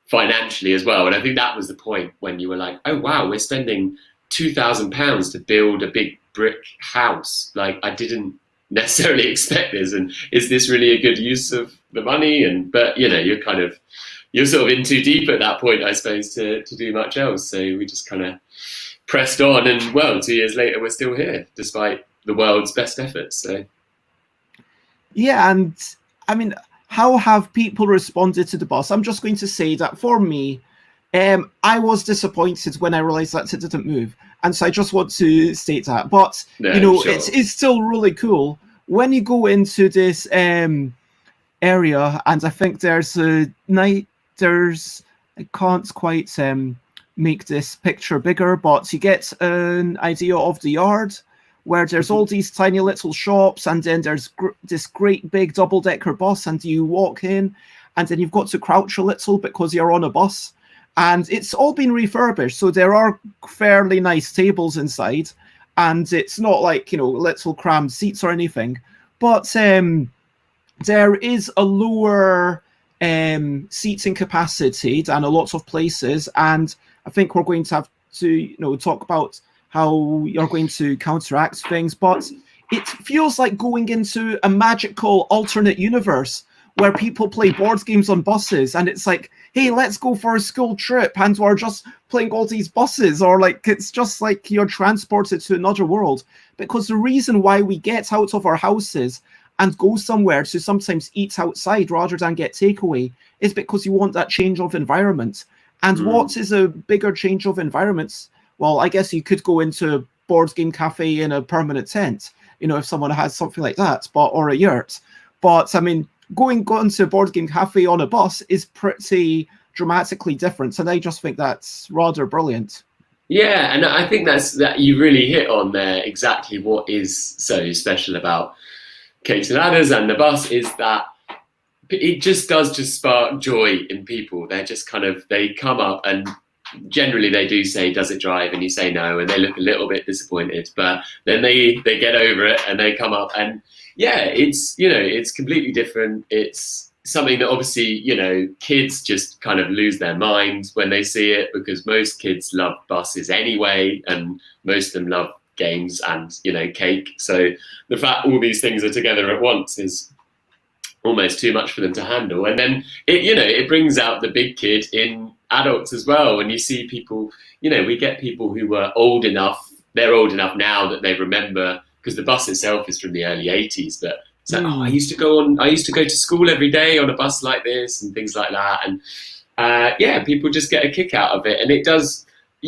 financially as well. And I think that was the point when you were like, oh wow, we're spending £2,000 to build a big brick house. Like, I didn't necessarily expect this, and is this really a good use of the money? But you're sort of in too deep at that point, I suppose, to do much else. So we just kind of pressed on, and well, 2 years later we're still here despite the world's best efforts. So yeah, and I mean, how have people responded to the bus? I'm just going to say that for me, I was disappointed when I realized that it didn't move, and so I just want to state that. But sure, it's still really cool when you go into this area, and I think there's I can't quite make this picture bigger, but you get an idea of the yard where there's all these tiny little shops, and then there's this great big double-decker bus, and you walk in, and then you've got to crouch a little because you're on a bus, and it's all been refurbished, so there are fairly nice tables inside, and it's not like little crammed seats or anything, but there is a lower seating capacity than a lot of places, and I think we're going to have to talk about how you're going to counteract things, but it feels like going into a magical alternate universe where people play board games on buses, and it's like, hey, let's go for a school trip, and we're just playing all these buses, or like, it's just like you're transported to another world. Because the reason why we get out of our houses and go somewhere to sometimes eat outside rather than get takeaway is because you want that change of environment. And what is a bigger change of environments? Well, I guess you could go into a board game cafe in a permanent tent, if someone has something like that, or a yurt. But I mean, going to a board game cafe on a bus is pretty dramatically different, and I just think that's rather brilliant. Yeah, and I think that you really hit on there exactly what is so special about Cakes and Ladders and the bus, is that it just does just spark joy in people. They're just they come up, and generally they do say, does it drive? And you say no, and they look a little bit disappointed, but then they get over it and they come up, and yeah, it's it's completely different. It's something that obviously kids just kind of lose their minds when they see it, because most kids love buses anyway, and most of them love games and cake. So the fact all these things are together at once is almost too much for them to handle. And then it brings out the big kid in adults as well. When you see people, we get people who were old enough, they're old enough now that they remember, because the bus itself is from the early 80s, but it's like, I used to go to school every day on a bus like this and things like that. And people just get a kick out of it. And it does,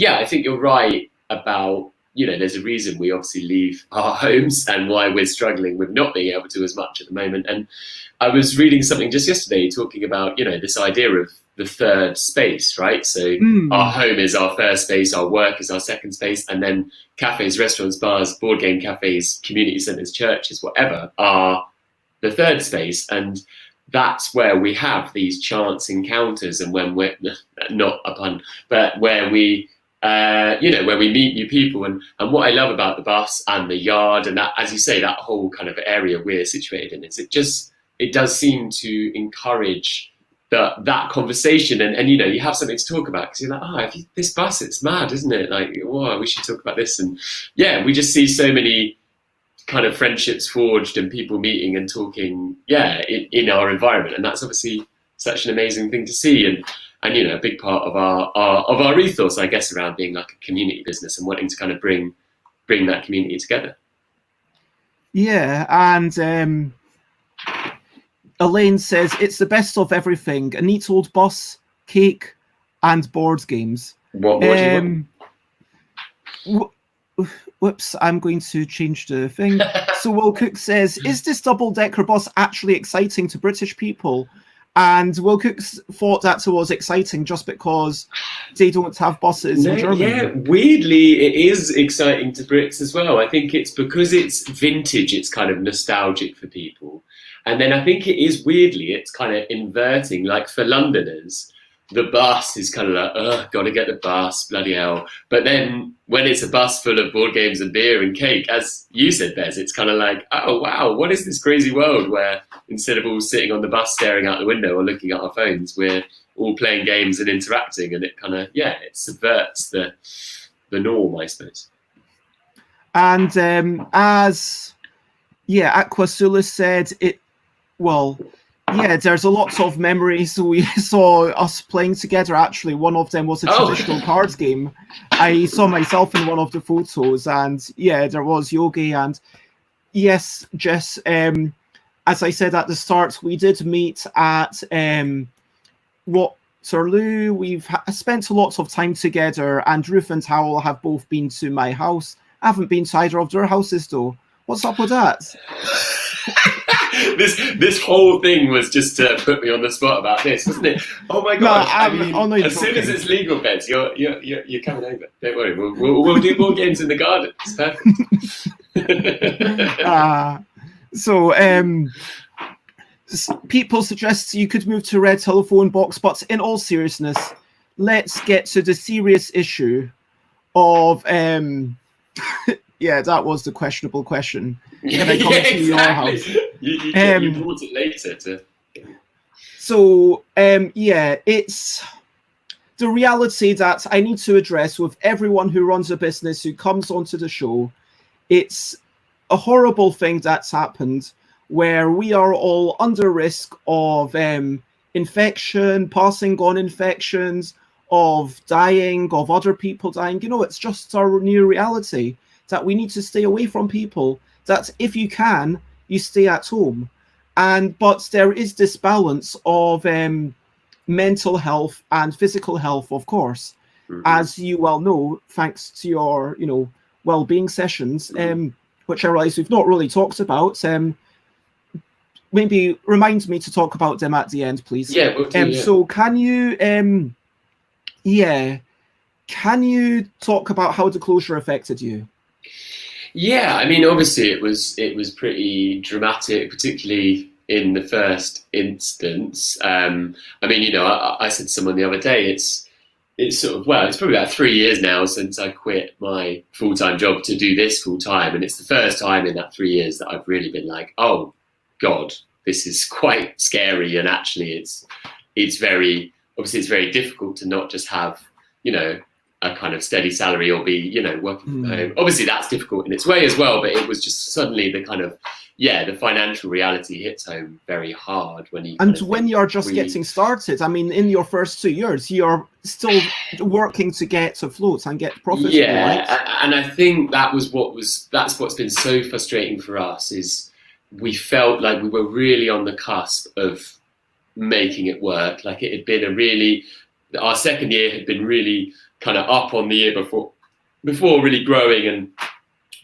I think you're right about, there's a reason we obviously leave our homes and why we're struggling with not being able to as much at the moment. And I was reading something just yesterday talking about, this idea of the third space, right? So our home is our first space, our work is our second space, and then cafes, restaurants, bars, board game cafes, community centres, churches, whatever, are the third space. And that's where we have these chance encounters, and when we're, not a pun, but where we where we meet new people. And what I love about the bus and the yard, and that, as you say, that whole kind of area we're situated in, is it does seem to encourage that conversation, and you have something to talk about, because you're like, this bus, it's mad, isn't it? Like, whoa, we should talk about this. And we just see so many kind of friendships forged and people meeting and talking in our environment, and that's obviously such an amazing thing to see. And a big part of our ethos, I guess, around being like a community business and wanting to kind of bring that community together. Yeah, and Elaine says it's the best of everything: a neat old bus, cake, and board games. What more do you want? Whoops, I'm going to change the thing. So Will Cook says, is this double-decker bus actually exciting to British people? And Will Cook thought that it was exciting just because they don't have buses in Germany. Yeah, weirdly, it is exciting to Brits as well. I think it's because it's vintage, it's kind of nostalgic for people. And then I think it is weirdly, it's kind of inverting, like for Londoners, the bus is kind of like, oh, got to get the bus, bloody hell. But then when it's a bus full of board games and beer and cake, as you said, Bez, it's kind of like, oh, wow, what is this crazy world where instead of all sitting on the bus staring out the window or looking at our phones, we're all playing games and interacting, and it kind of, it subverts the norm, I suppose. And as Aquasulus said, there's a lot of memories. We saw us playing together. Actually, one of them was a traditional cards game. I saw myself in one of the photos, and there was Yogi. And yes, Jess, as I said at the start, we did meet at Waterloo. We've spent a lot of time together, and Ruth and Hywel have both been to my house. I haven't been to either of their houses, though. What's up with that? This whole thing was just to put me on the spot about this, wasn't it? Oh my god! As soon as it's legal, Bez, you're coming over. Don't worry, we'll do more games in the garden. It's perfect. People suggest you could move to Red Telephone Box, but in all seriousness, let's get to the serious issue of that was the questionable question. Can I come to your house? You brought it later. It's the reality that I need to address with everyone who runs a business who comes onto the show. It's a horrible thing that's happened where we are all under risk of infection, passing on infections, of dying, of other people dying. It's just our new reality that we need to stay away from people, that if you can, you stay at home. But there is this balance of mental health and physical health, of course, as you well know, thanks to your, well-being sessions, which I realize we've not really talked about. Maybe remind me to talk about them at the end, please. Yeah, we'll do, So can you talk about how the closure affected you? Yeah, I mean, obviously it was pretty dramatic, particularly in the first instance. I said to someone the other day, it's sort of, it's probably about 3 years now since I quit my full-time job to do this full-time, and it's the first time in that 3 years that I've really been like, oh God, this is quite scary, and actually it's very difficult to not just have, a kind of steady salary or be, working from home. Obviously that's difficult in its way as well, but it was just suddenly the kind of, the financial reality hits home very hard when you... And when you're just getting started, I mean, in your first 2 years, you're still working to get afloat and get profitable, right? And I think that's what's been so frustrating for us, is we felt like we were really on the cusp of making it work. Like it had been our second year had been really kind of up on the year before really growing, and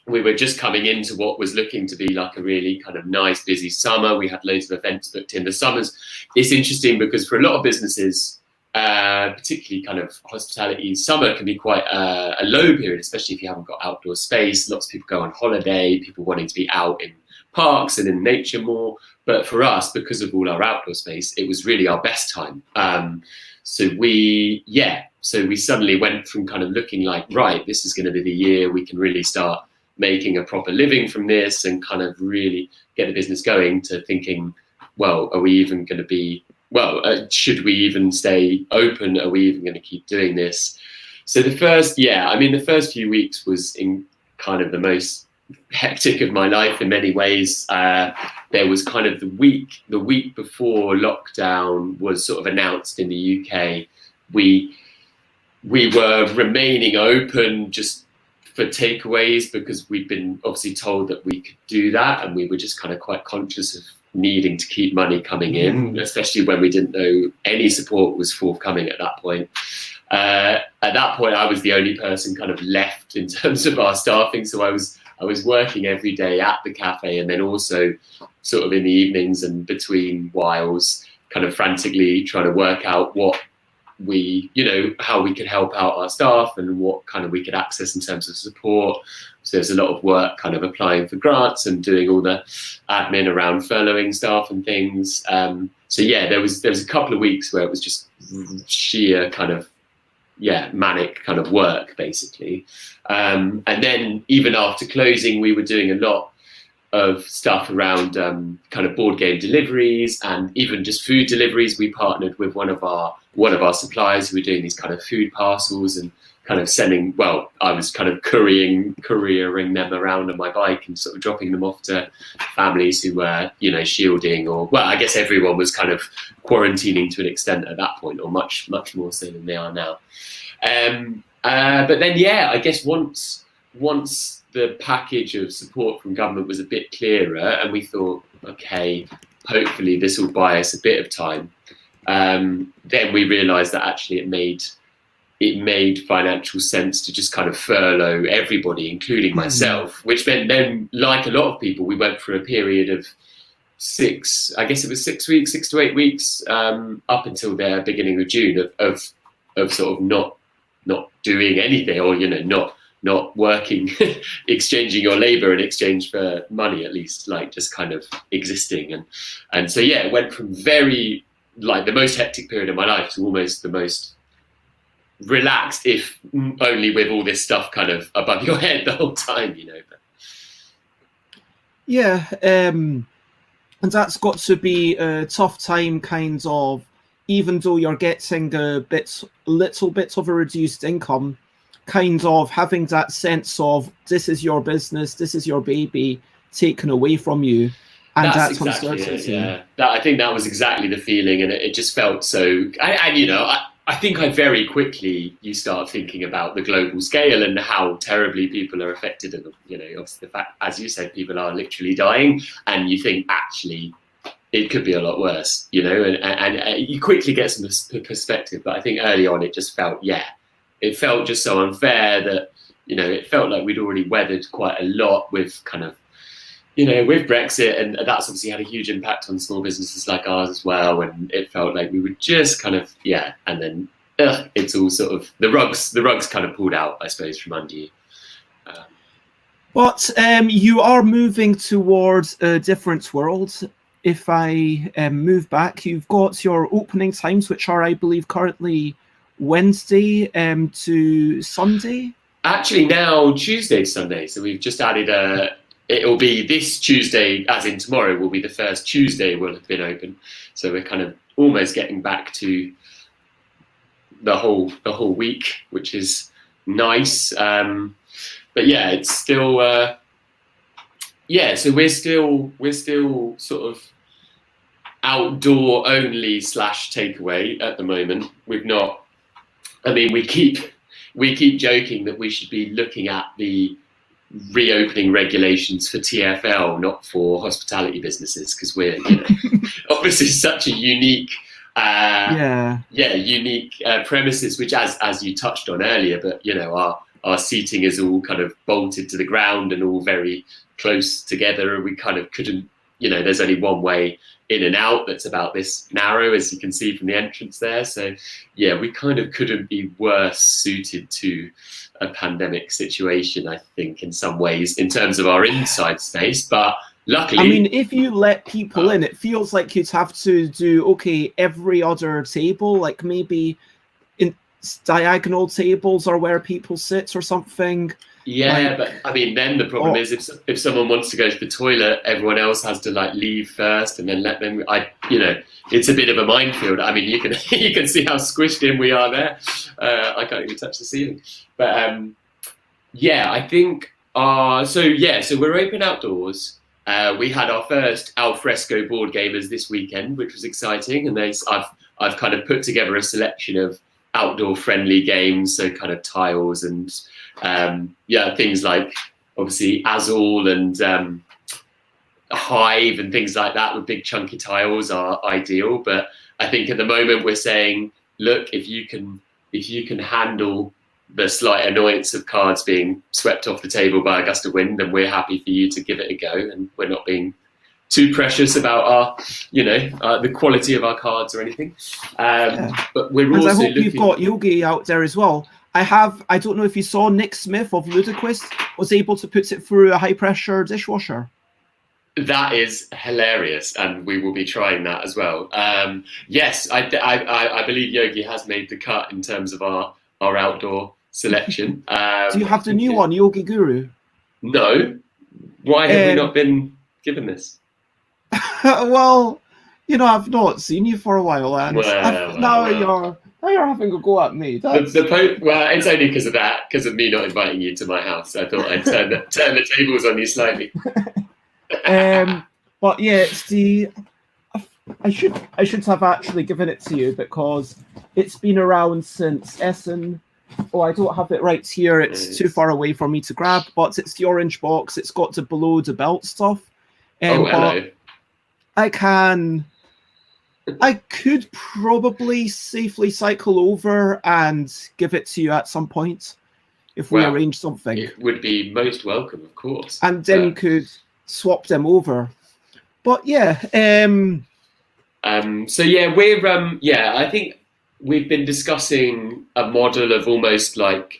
we were just coming into what was looking to be like a really kind of nice busy summer. We had loads of events booked in. The summers, it's interesting because for a lot of businesses, particularly kind of hospitality, summer can be quite a low period, especially if you haven't got outdoor space. Lots of people go on holiday, people wanting to be out in parks and in nature more. But for us, because of all our outdoor space, it was really our best time. So we suddenly went from kind of looking like, right, this is going to be the year we can really start making a proper living from this and kind of really get the business going, to thinking, well, are we even going to be, should we even stay open? Are we even going to keep doing this? So the first few weeks was in kind of the most hectic of my life in many ways. There was kind of the week before lockdown was sort of announced in the UK, we were remaining open just for takeaways because we'd been obviously told that we could do that, and we were just kind of quite conscious of needing to keep money coming in, especially when we didn't know any support was forthcoming at that point. At that point, I was the only person kind of left in terms of our staffing, so I was working every day at the cafe, and then also sort of in the evenings and between whiles, kind of frantically trying to work out what how we could help out our staff and what kind of we could access in terms of support. So there's a lot of work kind of applying for grants and doing all the admin around furloughing staff and things. There was a couple of weeks where it was just sheer kind of manic kind of work basically. And then even after closing, we were doing a lot of stuff around kind of board game deliveries and even just food deliveries. We partnered with one of our suppliers who were doing these kind of food parcels and kind of sending, well, I was kind of couriering them around on my bike and sort of dropping them off to families who were, you know, shielding, or, well, I guess everyone was kind of quarantining to an extent at that point, or much more so than they are now. But then, I guess once the package of support from government was a bit clearer and we thought, okay, hopefully this will buy us a bit of time, then we realised that actually it made financial sense to just kind of furlough everybody, including myself, which meant then, like a lot of people, we went through a period of 6 to 8 weeks, up until the beginning of June of sort of not doing anything, or, you know, not working, exchanging your labor in exchange for money, at least, like just kind of existing. And so, it went from very, like, the most hectic period of my life to almost the most relaxed, if only with all this stuff kind of above your head the whole time, you know. But and that's got to be a tough time, kind of, even though you're getting little bits of a reduced income, kind of having that sense of this is your business, this is your baby taken away from you, and that's exactly uncertainty. I think that was exactly the feeling, and it just felt so. And you know, I think very quickly you start thinking about the global scale and how terribly people are affected, and, you know, obviously the fact, as you said, people are literally dying, and you think actually it could be a lot worse, you know, and you quickly get some perspective. But I think early on it just felt, it felt just so unfair that, you know, it felt like we'd already weathered quite a lot with kind of, you know, with Brexit, and that's obviously had a huge impact on small businesses like ours as well. And it felt like we were just kind of, and then it's all sort of, the rugs kind of pulled out, I suppose, from under you. But you are moving towards a different world. If I move back, you've got your opening times, which are, I believe, currently Wednesday to Sunday. Actually, now Tuesday to Sunday. So we've just added it'll be this Tuesday, as in tomorrow, will be the first Tuesday will have been open. So we're kind of almost getting back to the whole week, which is nice. But it's still so we're still sort of outdoor only / takeaway at the moment. We've not. I mean, we keep joking that we should be looking at the reopening regulations for TFL, not for hospitality businesses, because we're, you know, obviously such a unique premises, which as you touched on earlier, but, you know, our seating is all kind of bolted to the ground and all very close together, and we kind of couldn't, you know, there's only one way in and out that's about this narrow, as you can see from the entrance there. So we kind of couldn't be worse suited to a pandemic situation, I think, in some ways, in terms of our inside space. But luckily, I mean, if you let people in, it feels like you'd have to do every other table, like maybe in diagonal tables or where people sit or something. But I mean, then the problem is if someone wants to go to the toilet, everyone else has to like leave first and then let them. It's a bit of a minefield. I mean, you can see how squished in we are there. I can't even touch the ceiling. But I think so we're open outdoors. We had our first al fresco board gamers this weekend, which was exciting, and I've kind of put together a selection of outdoor friendly games, so kind of tiles and things like obviously Azul and Hive and things like that with big chunky tiles are ideal. But I think at the moment we're saying, look, if you can handle the slight annoyance of cards being swept off the table by a gust of wind, then we're happy for you to give it a go, and we're not being too precious about our, the quality of our cards or anything. But we're also. I hope you've got Yogi out there as well. I don't know if you saw Nick Smith of Ludicrous was able to put it through a high pressure dishwasher. That is hilarious, and we will be trying that as well. Yes, I believe Yogi has made the cut in terms of our outdoor selection. Do you have the new one, Yogi Guru? No. Why have we not been given this? Well, I've not seen you for a while, and now you're having a go at me. Well, it's only because of that, because of me not inviting you to my house. I thought I'd turn the tables on you slightly. But yeah, it's I should have actually given it to you because it's been around since Essen. Oh, I don't have it right here. It's too far away for me to grab, but it's the orange box. It's got the below the belt stuff. Hello. I could probably safely cycle over and give it to you at some point if we arrange something. It would be most welcome, of course. And then you could swap them over. But yeah. So yeah, we're I think we've been discussing a model of almost like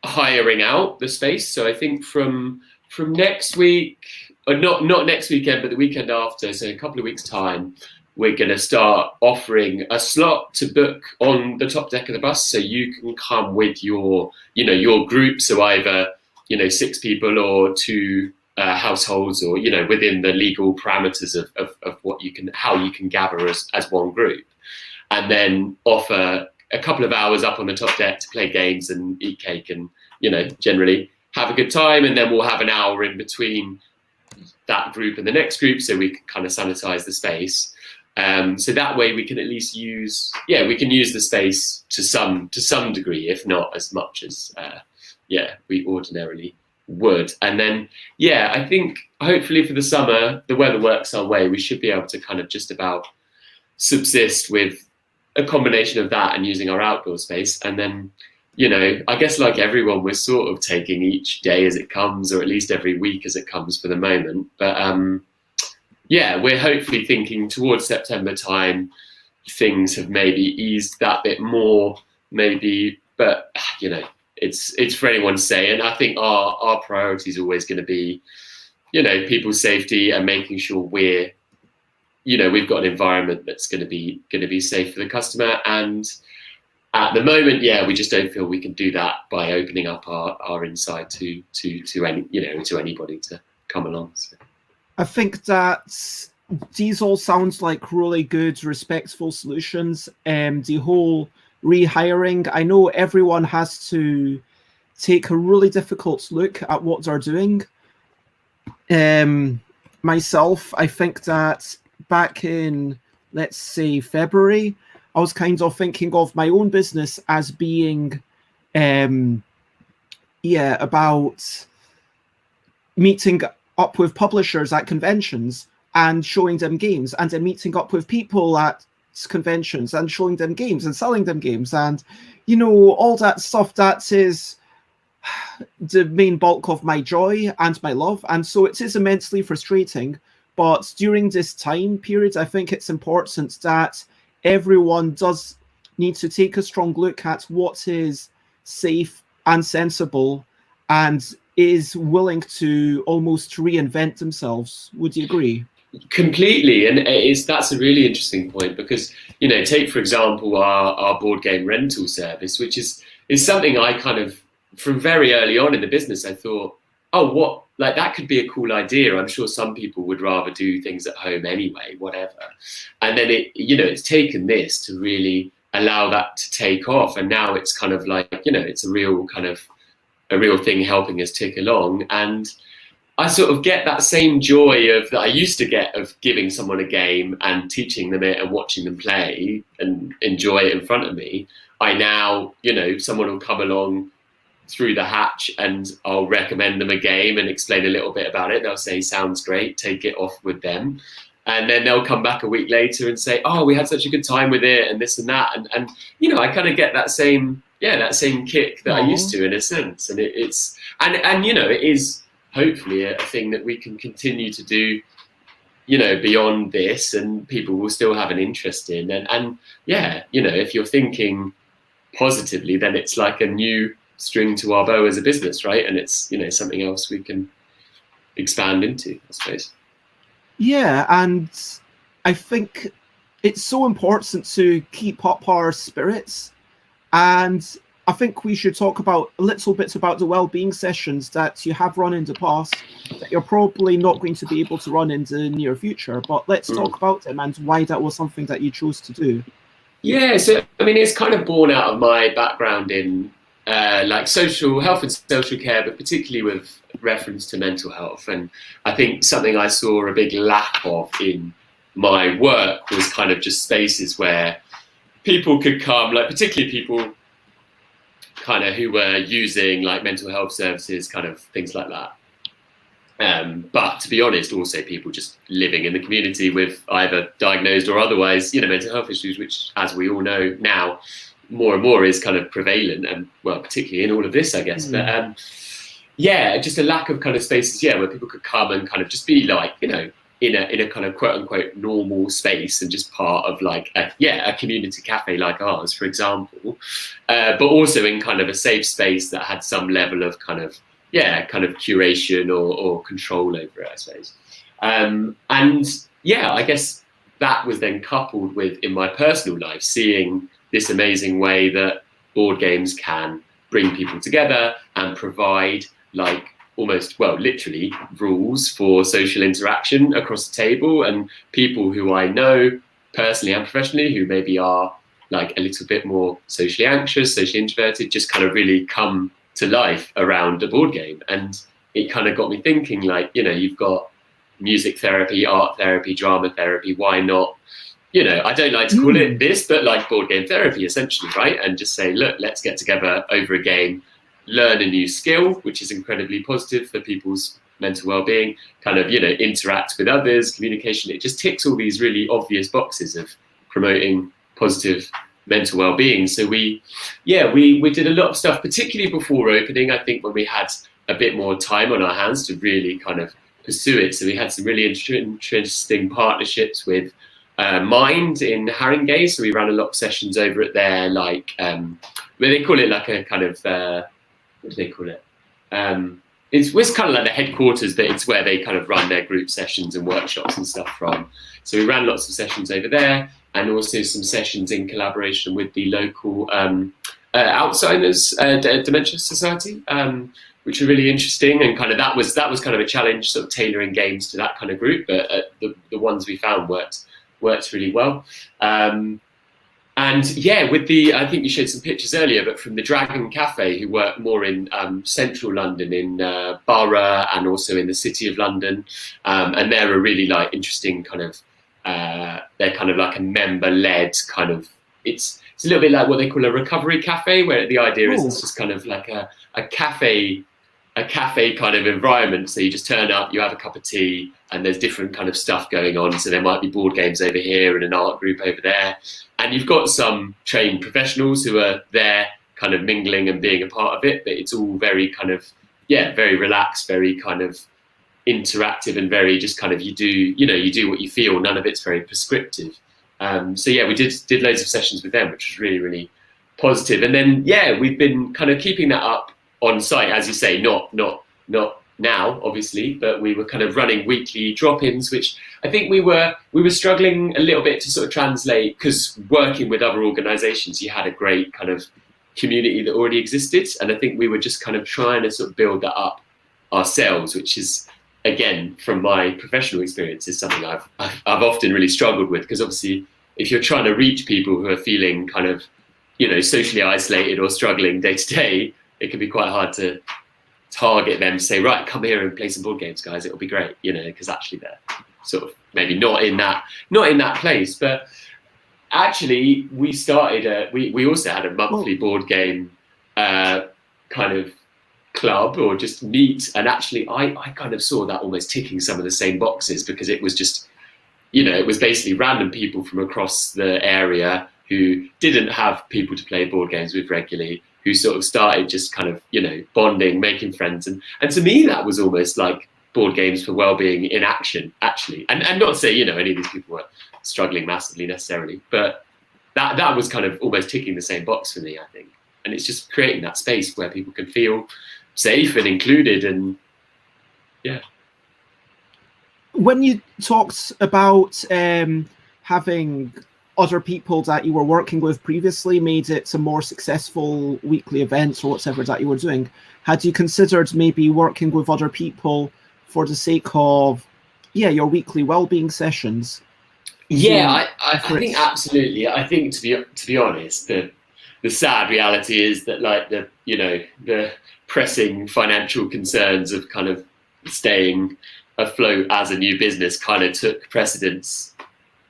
hiring out the space. So I think from next week, or not next weekend, but the weekend after, so in a couple of weeks' time, we're going to start offering a slot to book on the top deck of the bus, so you can come with your group. So either 6 people or 2 households, or within the legal parameters of how you can gather as one group, and then offer a couple of hours up on the top deck to play games and eat cake and generally have a good time, and then we'll have an hour in between that group and the next group, so we can kind of sanitize the space. So that way we can at least use the space to some degree, if not as much as we ordinarily would. And then I think hopefully for the summer, the weather works our way, we should be able to kind of just about subsist with a combination of that and using our outdoor space. And then I guess like everyone, we're sort of taking each day as it comes, or at least every week as it comes for the moment. But we're hopefully thinking towards September time, things have maybe eased that bit more, maybe. But it's for anyone to say. And I think our priority is always going to be, people's safety and making sure we've got an environment that's going to be safe for the customer. And at the moment, we just don't feel we can do that by opening up our inside to anybody to come along. So. I think that these all sounds like really good, respectful solutions. The whole rehiring, I know everyone has to take a really difficult look at what they're doing. Myself, I think that back in, let's say, February, I was kind of thinking of my own business as being, about meeting up with publishers at conventions and showing them games, and then meeting up with people at conventions and showing them games and selling them games, and all that stuff. That is the main bulk of my joy and my love, and so it is immensely frustrating. But during this time period, I think it's important that everyone does need to take a strong look at what is safe and sensible, and is willing to almost reinvent themselves. Would you agree? Completely. And that's a really interesting point, because take for example our board game rental service, which is something I kind of, from very early on in the business, I thought, that could be a cool idea. I'm sure some people would rather do things at home anyway, whatever. And then it's taken this to really allow that to take off, and now it's kind of like it's a real thing helping us tick along. And I sort of get that same joy that I used to get of giving someone a game and teaching them it and watching them play and enjoy it in front of me. I now, someone will come along through the hatch and I'll recommend them a game and explain a little bit about it. They'll say, sounds great, take it off with them. And then they'll come back a week later and say, oh, we had such a good time with it and this and that. And I kind of get that same kick that I used to, in a sense. And it is hopefully a thing that we can continue to do, beyond this, and people will still have an interest in. And if you're thinking positively, then it's like a new string to our bow as a business, right? And it's, something else we can expand into, I suppose. Yeah, and I think it's so important to keep up our spirits. And I think we should talk about a little bit about the well-being sessions that you have run in the past that you're probably not going to be able to run in the near future. But let's talk about them and why that was something that you chose to do. Yeah, so I mean, it's kind of born out of my background in like social health and social care, but particularly with reference to mental health. And I think something I saw a big lack of in my work was kind of just spaces where people could come, like particularly people kind of who were using like mental health services, kind of things like that. But to be honest, also people just living in the community with either diagnosed or otherwise, mental health issues, which, as we all know now, more and more is kind of prevalent, and well, particularly in all of this, I guess. But yeah, just a lack of kind of spaces, where people could come and kind of just be like, in a kind of quote unquote normal space and just part of like a community cafe like ours, for example, but also in kind of a safe space that had some level of kind of curation or control over it, I suppose. And I guess that was then coupled with, in my personal life, seeing this amazing way that board games can bring people together and provide like almost, well, literally rules for social interaction across the table, and people who I know personally and professionally who maybe are like a little bit more socially anxious, socially introverted, just kind of really come to life around a board game. And it kind of got me thinking, like, you've got music therapy, art therapy, drama therapy, why not, I don't like to call it this, but like board game therapy essentially, right? And just say, look, let's get together over a game, learn a new skill, which is incredibly positive for people's mental well-being, kind of, interact with others, communication. It just ticks all these really obvious boxes of promoting positive mental well-being. So we did a lot of stuff, particularly before opening, I think, when we had a bit more time on our hands to really kind of pursue it. So we had some really interesting partnerships with Mind in Haringey. So we ran a lot of sessions over at there, like where they call it like a kind of what do they call it? It's kind of like the headquarters, but it's where they kind of run their group sessions and workshops and stuff from. So we ran lots of sessions over there, and also some sessions in collaboration with the local Alzheimer's Dementia Society, which were really interesting. And kind of that was kind of a challenge, sort of tailoring games to that kind of group. But the ones we found worked really well. And yeah, with I think you showed some pictures earlier, but from the Dragon Cafe, who work more in central London, in Borough, and also in the City of London. And they're a really like interesting kind of, they're kind of like a member-led kind of, it's a little bit like what they call a recovery cafe, where the idea is it's just kind of like a cafe kind of environment. So you just turn up, you have a cup of tea, and there's different kind of stuff going on. So there might be board games over here and an art group over there. And you've got some trained professionals who are there kind of mingling and being a part of it, but it's all very kind of, very relaxed, very kind of interactive, and very just kind of, you do what you feel. None of it's very prescriptive. So yeah, we did loads of sessions with them, which was really, really positive. And then, we've been kind of keeping that up on site, as you say, not now, obviously, but we were kind of running weekly drop-ins, which I think we were struggling a little bit to sort of translate, because working with other organisations, you had a great kind of community that already existed, and I think we were just kind of trying to sort of build that up ourselves, which is, again, from my professional experience, is something I've often really struggled with, because obviously if you're trying to reach people who are feeling kind of, socially isolated or struggling day to day, it can be quite hard to target them, say, right, come here and play some board games, guys, it'll be great, because actually they're sort of maybe not in that place. But actually we started we also had a monthly board game kind of club, or just meet, and actually I kind of saw that almost ticking some of the same boxes, because it was just, it was basically random people from across the area who didn't have people to play board games with regularly, who sort of started just kind of, bonding, making friends. And to me, that was almost like board games for well-being in action, actually. And not to say, any of these people were struggling massively necessarily, but that was kind of almost ticking the same box for me, I think. And it's just creating that space where people can feel safe and included, and when you talked about having other people that you were working with previously made it a more successful weekly events or whatever that you were doing, had you considered maybe working with other people for the sake of, your weekly well-being sessions? Yeah, I think absolutely. I think to be honest, the sad reality is that like the pressing financial concerns of kind of staying afloat as a new business kind of took precedence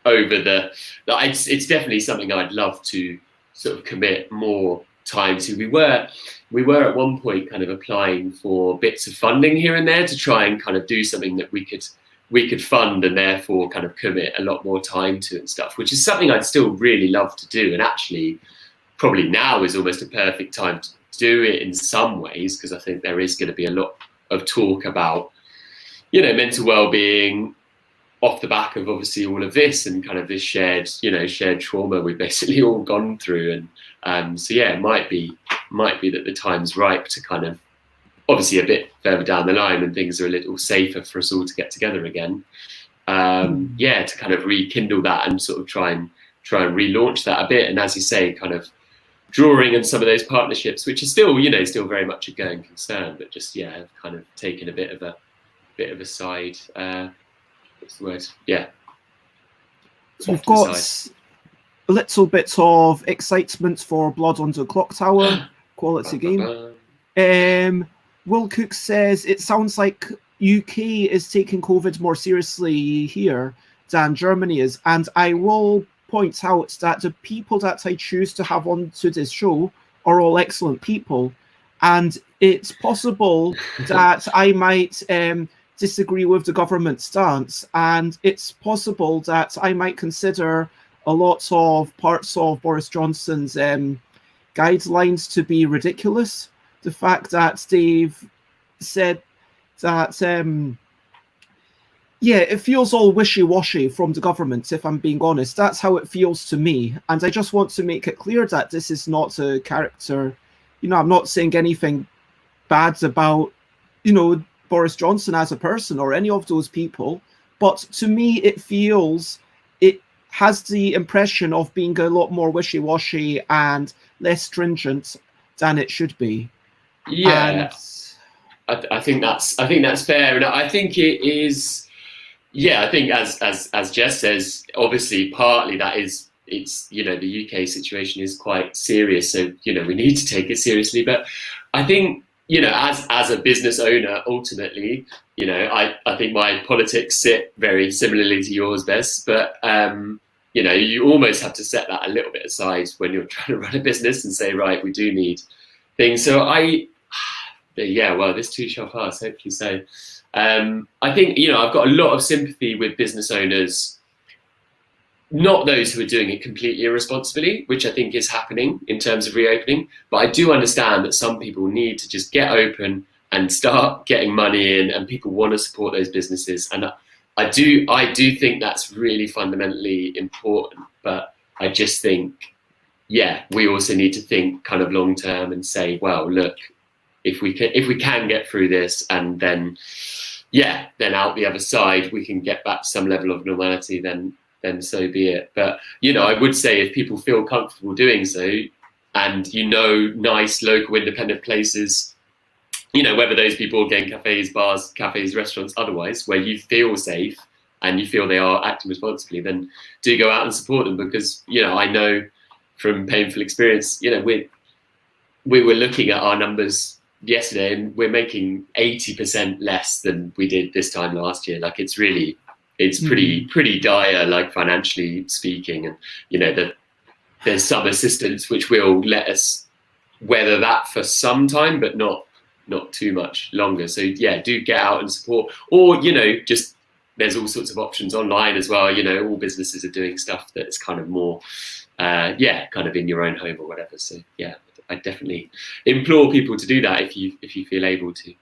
over it's definitely something I'd love to sort of commit more time to. We were at one point kind of applying for bits of funding here and there to try and kind of do something that we could fund and therefore kind of commit a lot more time to and stuff, which is something I'd still really love to do. And actually probably now is almost a perfect time to do it in some ways, because I think there is going to be a lot of talk about, mental well-being off the back of obviously all of this and kind of this shared trauma we've basically all gone through. And so it might be that the time's ripe to kind of, obviously a bit further down the line when things are a little safer for us all to get together again, to kind of rekindle that and sort of try and relaunch that a bit. And as you say, kind of drawing on some of those partnerships, which is still very much a going concern, but just have kind of taken a bit of a side. What's the word? Yeah. So we've got a little bit of excitement for Blood on the Clock Tower, quality game. Will Cook says it sounds like UK is taking COVID more seriously here than Germany is, and I will point out that the people that I choose to have onto this show are all excellent people, and it's possible that I might disagree with the government stance, and it's possible that I might consider a lot of parts of Boris Johnson's guidelines to be ridiculous. The fact that they've said that, it feels all wishy-washy from the government, if I'm being honest. That's how it feels to me. And I just want to make it clear that this is not a character. I'm not saying anything bad about, Boris Johnson as a person or any of those people. But to me, it has the impression of being a lot more wishy-washy and less stringent than it should be. Yeah, and I think that's fair, and I think it is. Yeah, I think as Jess says, obviously partly it's the UK situation is quite serious, so we need to take it seriously. But I think as a business owner, ultimately, I think my politics sit very similarly to yours, Bess, but you almost have to set that a little bit aside when you're trying to run a business and say, right, we do need things. So this too shall pass, hopefully so. I think, I've got a lot of sympathy with business owners, not those who are doing it completely irresponsibly, which I think is happening in terms of reopening. But I do understand that some people need to just get open and start getting money in, and people want to support those businesses. And I do think that's really fundamentally important. But I just think, we also need to think kind of long term and say, well, look, if we can get through this and then out the other side we can get back to some level of normality, then so be it. But I would say if people feel comfortable doing so, and nice local independent places, whether those be board game cafes, bars, cafes, restaurants, otherwise, where you feel safe and you feel they are acting responsibly, then do go out and support them. Because I know from painful experience, we were looking at our numbers yesterday and we're making 80% less than we did this time last year. Like it's pretty dire, like financially speaking. And there's some assistance which will let us weather that for some time, but not too much longer. So do get out and support, or just there's all sorts of options online as well. All businesses are doing stuff that's kind of more kind of in your own home or whatever. So I definitely implore people to do that if you feel able to.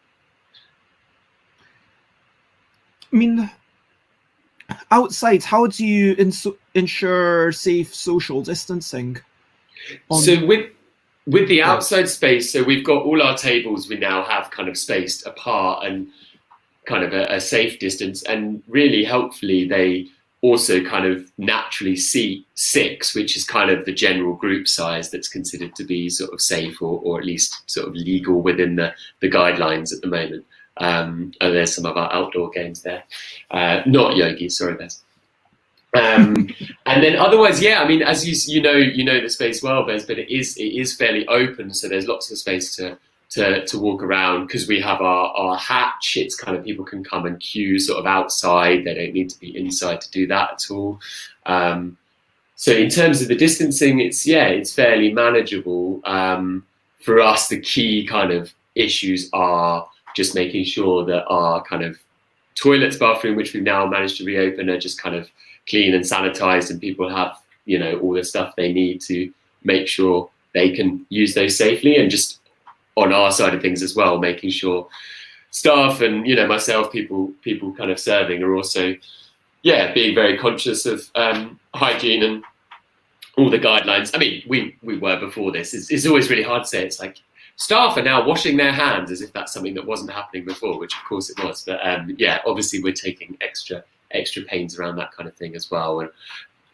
I mean, outside, how do you ensure safe social distancing? So with the outside space, so we've got all our tables we now have kind of spaced apart, and kind of a safe distance, and really helpfully they also kind of naturally seat 6, which is kind of the general group size that's considered to be sort of safe, or at least sort of legal within the guidelines at the moment. And there's some of our outdoor games there. Not Yogi, sorry, Bez. And then otherwise, yeah, I mean, as you know the space well, Bez, but it is fairly open, so there's lots of space to walk around, because we have our hatch. It's kind of, people can come and queue sort of outside. They don't need to be inside to do that at all. So in terms of the distancing, it's fairly manageable. For us, the key kind of issues are just making sure that our kind of toilets, bathroom, which we've now managed to reopen, are just kind of clean and sanitized, and people have, all the stuff they need to make sure they can use those safely. And just on our side of things as well, making sure staff and, myself, people kind of serving, are also, being very conscious of hygiene and all the guidelines. I mean, we were before this. It's always really hard to say. It's like, staff are now washing their hands, as if that's something that wasn't happening before, which of course it was. But obviously we're taking extra pains around that kind of thing as well. And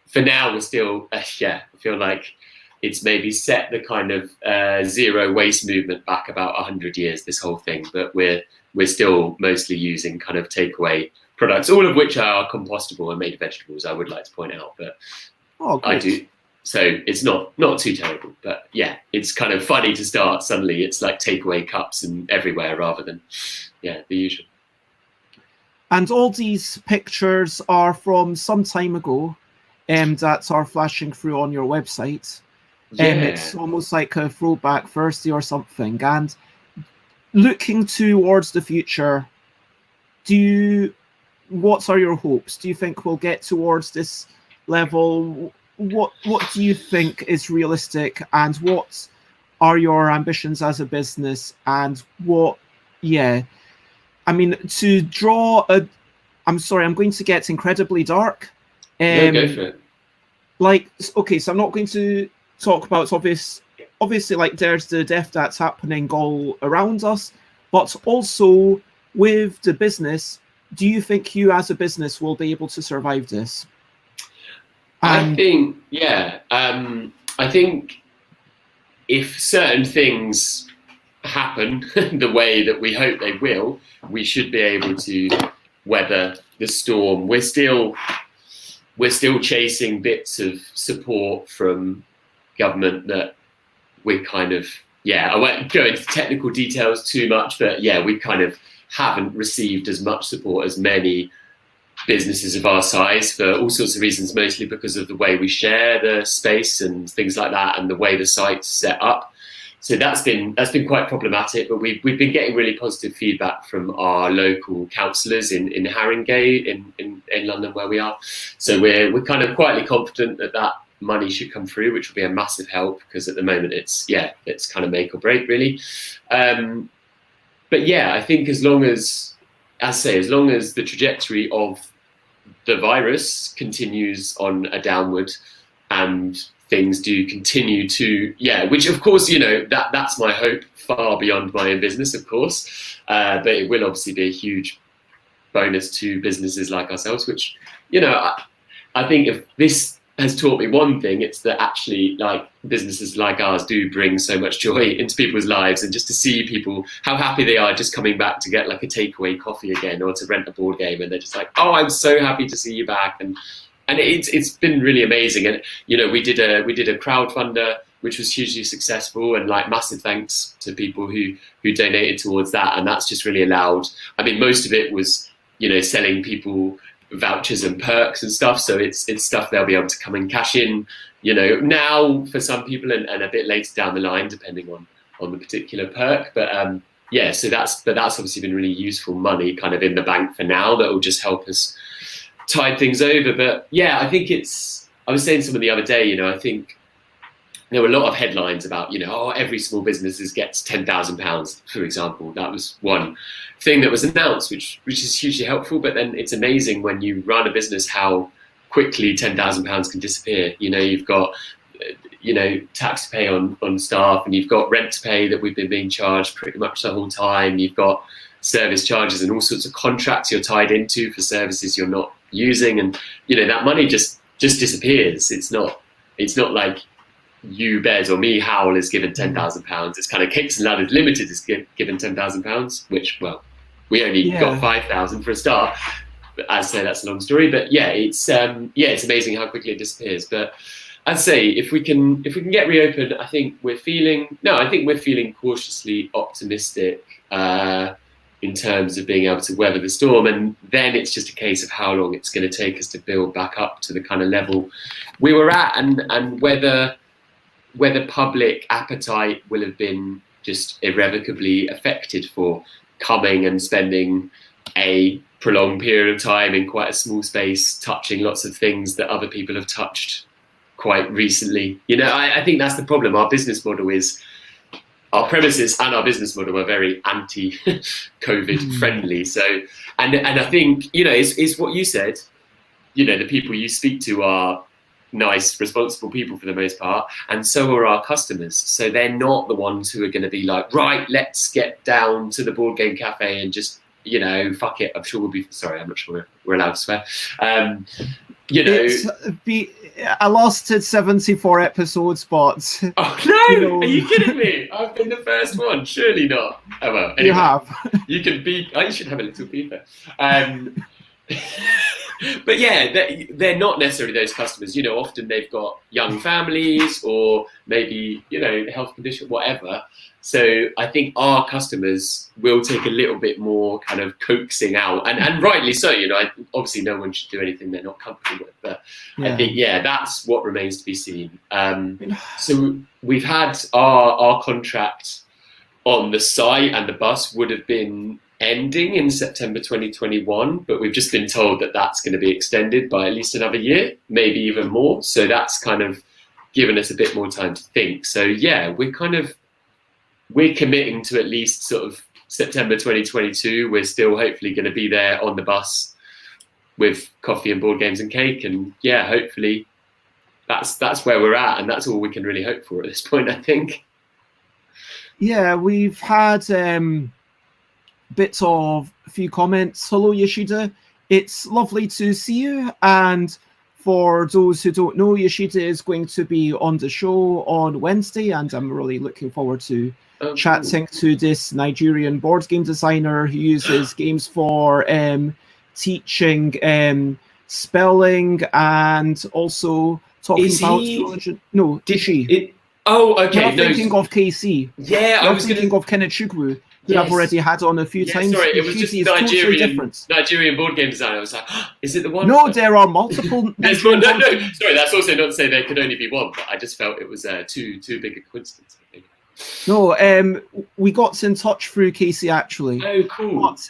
for now, we're still, I feel like it's maybe set the kind of zero waste movement back about 100 years, this whole thing. But we're still mostly using kind of takeaway products, all of which are compostable and made of vegetables, I would like to point out. But I do. So it's not too terrible, but it's kind of funny to start. Suddenly it's like takeaway cups and everywhere, rather than, the usual. And all these pictures are from some time ago, that are flashing through on your website. It's almost like a throwback Thursday or something. And looking towards the future, what are your hopes? Do you think we'll get towards this level? What do you think is realistic, and what are your ambitions as a business? And I mean, to draw I'm sorry, I'm going to get incredibly dark. Go for it. So I'm not going to talk about, obviously, like, there's the death that's happening all around us, but also with the business, do you think you as a business will be able to survive this? I think, I think if certain things happen the way that we hope they will, we should be able to weather the storm. We're still chasing bits of support from government that we're kind of, I won't go into technical details too much, but we kind of haven't received as much support as many businesses of our size, for all sorts of reasons, mostly because of the way we share the space and things like that, and the way the site's set up. So that's been quite problematic. But we've been getting really positive feedback from our local councillors in Haringey in London, where we are. So we're kind of quietly confident that money should come through, which will be a massive help, because at the moment it's kind of make or break, really. But I think as long as the trajectory of the virus continues on a downward, and things do continue to, which of course, that's my hope, far beyond my own business, of course. But it will obviously be a huge bonus to businesses like ourselves, which, I think if this has taught me one thing, it's that actually, like, businesses like ours do bring so much joy into people's lives, and just to see people, how happy they are just coming back to get like a takeaway coffee again, or to rent a board game, and they're just like, oh, I'm so happy to see you back. And it's been really amazing. And we did a crowdfunder, which was hugely successful, and like massive thanks to people who donated towards that. And that's just really allowed, I mean, most of it was selling people vouchers and perks and stuff, so it's stuff they'll be able to come and cash in now for some people, and a bit later down the line, depending on the particular perk. But so that's obviously been really useful money kind of in the bank for now, that will just help us tide things over. But I think I was saying something the other day, I think there were a lot of headlines about, every small business gets £10,000, for example. That was one thing that was announced, which is hugely helpful. But then it's amazing when you run a business how quickly £10,000 can disappear. You've got, tax to pay on staff, and you've got rent to pay that we've been being charged pretty much the whole time. You've got service charges and all sorts of contracts you're tied into for services you're not using, and that money just disappears. It's not like you, Bez, or me, Hywel, is given £10,000. It's kind of Cakes and Ladders Limited is given £10,000, which, well, we only got 5,000 for a start. But as I say, that's a long story. But it's amazing how quickly it disappears. But I'd say if we can get reopened, I think we're feeling cautiously optimistic in terms of being able to weather the storm. And then it's just a case of how long it's going to take us to build back up to the kind of level we were at, and whether public appetite will have been just irrevocably affected for coming and spending a prolonged period of time in quite a small space, touching lots of things that other people have touched quite recently. I think that's the problem. Our business model is, our premises and our business model are very anti-COVID friendly. So, and I think, it's what you said, the people you speak to are nice, responsible people for the most part, and so are our customers. So they're not the ones who are going to be like, right, let's get down to the board game cafe and just, fuck it. I'm sure we'll be, sorry, I'm not sure we're allowed to swear. I lasted 74 episodes, but... Oh, no! Are you kidding me? I've been the first one. Surely not. Oh, well, anyway, you have. You can be... I should have a little beeper. But yeah, they're not necessarily those customers. Often they've got young families or maybe, health condition, whatever. So I think our customers will take a little bit more kind of coaxing out, and rightly so. Obviously no one should do anything they're not comfortable with, but I think that's what remains to be seen. So we've had our contract on the site, and the bus would have been ending in September 2021, but we've just been told that that's going to be extended by at least another year, maybe even more. So that's kind of given us a bit more time to think. So yeah, we're committing to at least sort of September 2022. We're still hopefully going to be there on the bus with coffee and board games and cake. And yeah, hopefully that's where we're at. And that's all we can really hope for at this point, I think. Yeah, we've had bits of a few comments. Hello, Yoshida. It's lovely to see you. And for those who don't know, Yoshida is going to be on the show on Wednesday, and I'm really looking forward to chatting to this Nigerian board game designer who uses games for teaching spelling and also talking about religion. No, did she? Okay. You're thinking of KC. Yeah, I was thinking of Kenneth Chugwu, who I've already had on a few times. Sorry, it was just Nigerian board game designer. I was like, is it the one? No, there are multiple. There's one. No. Sorry, that's also not to say there could only be one, but I just felt it was too big a coincidence. No, we got in touch through Casey actually. Oh, cool. But,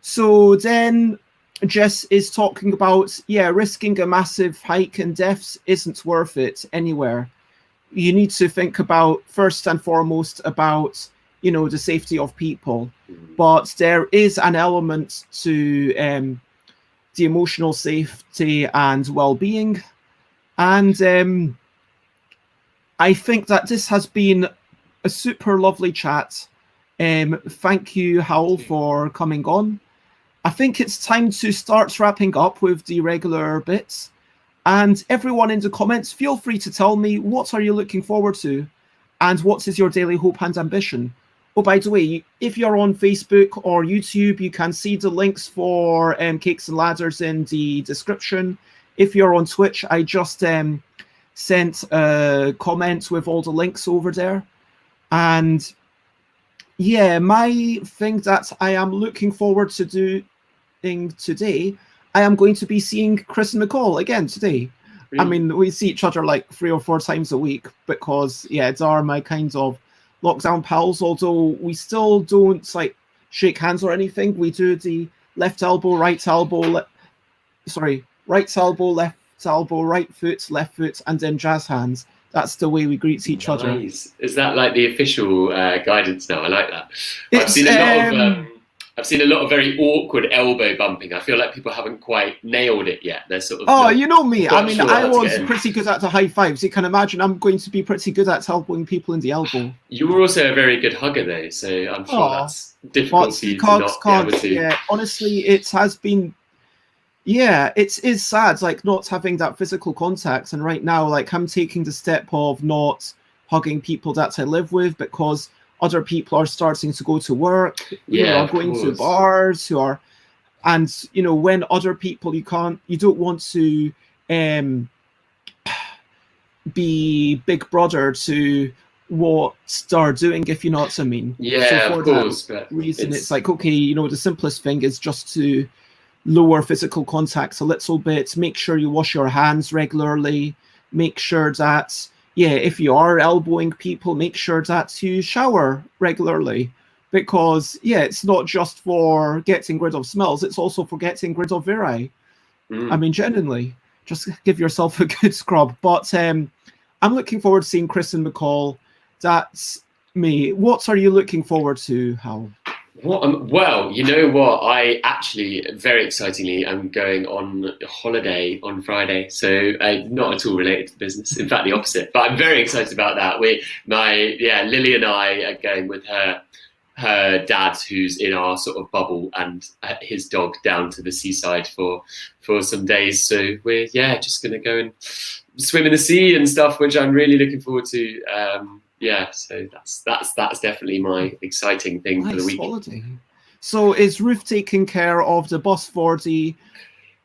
so then Jess is talking about, risking a massive hike in deaths isn't worth it anywhere. You need to think about, first and foremost, about, the safety of people. But there is an element to the emotional safety and well-being. And I think that this has been a super lovely chat. Thank you, Hywel, for coming on. I think it's time to start wrapping up with the regular bits. And everyone in the comments, feel free to tell me, what are you looking forward to? And what is your daily hope and ambition? Oh, by the way, if you're on Facebook or YouTube, you can see the links for Cakes and Ladders in the description. If you're on Twitch, I just sent a comment with all the links over there. And yeah, my thing that I am looking forward to doing today, I am going to be seeing Chris and Nicole again today. Really? I mean, we see each other like 3 or 4 times a week because, they are my kind of lockdown pals, although we still don't like shake hands or anything. We do the left elbow, right elbow, right elbow, left elbow, right foot, left foot, and then jazz hands. That's the way we greet each other. Is that like the official guidance now? I like that. I've seen a lot of I've seen a lot of very awkward elbow bumping. I feel like people haven't quite nailed it yet. They're sort of. Oh, you know me. I mean, sure I was pretty good at the high fives. You can imagine I'm going to be pretty good at elbowing people in the elbow. You were also a very good hugger, though, so I'm sure that's difficult for you to not be able to. Yeah, honestly, it has been. Yeah, it is sad, like not having that physical contact. And right now, like I'm taking the step of not hugging people that I live with because other people are starting to go to work, who are going to bars, who are, and you know, when other people you don't want to be big brother to what they're doing, if you know what I mean. Yeah, so for of course. That reason, it's like, okay, you know, the simplest thing is just to lower physical contact a little bit, make sure you wash your hands regularly, make sure that, yeah, if you are elbowing people, make sure that you shower regularly, because yeah, it's not just for getting rid of smells, it's also for getting rid of viri. I mean, genuinely, just give yourself a good scrub. But I'm looking forward to seeing Chris and McCall. That's me. What are you looking forward to, Hal? Well, you know what? I actually, very excitingly, am going on holiday on Friday. So not at all related to the business. In fact, the opposite. But I'm very excited about that. Lily and I are going with her dad, who's in our sort of bubble, and his dog down to the seaside for some days. So we're just going to go and swim in the sea and stuff, which I'm really looking forward to. So that's definitely my exciting thing for the week. Holiday. So is Ruth taking care of the bus for the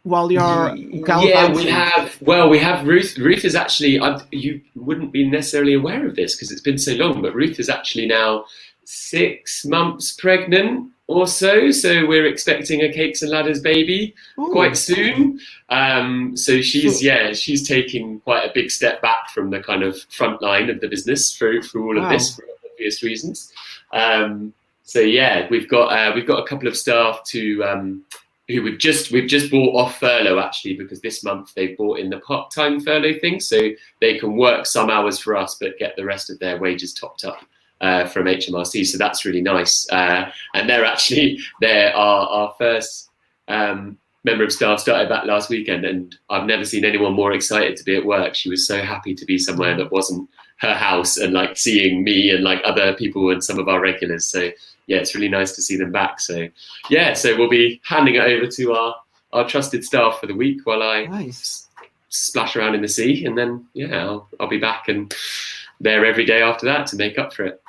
while you're gallivanting? Yeah, we have Ruth. Ruth is actually, you wouldn't be necessarily aware of this because it's been so long, but Ruth is actually now 6 months pregnant or so. So we're expecting a Cakes and Ladders baby quite soon. So she's taking quite a big step back from the kind of front line of the business through all of this for obvious reasons. We've got a couple of staff to who we've just brought off furlough actually, because this month they've brought in the part-time furlough thing, so they can work some hours for us but get the rest of their wages topped up from HMRC. So that's really nice. And they're our first member of staff started back last weekend, and I've never seen anyone more excited to be at work. She was so happy to be somewhere that wasn't her house and like seeing me and like other people and some of our regulars. So yeah, it's really nice to see them back. So so we'll be handing it over to our trusted staff for the week while I splash around in the sea, and then I'll be back and there every day after that to make up for it.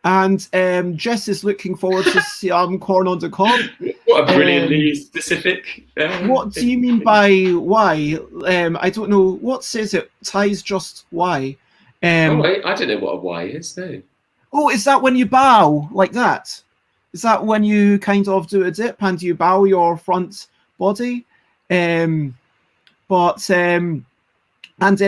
And Jess is looking forward to see corn on the cob. What a brilliantly specific. What do you mean by why? I don't know. What says it? Ties just why? I don't know what a why is. No. Oh, is that when you bow like that? Is that when you kind of do a dip and you bow your front body? And then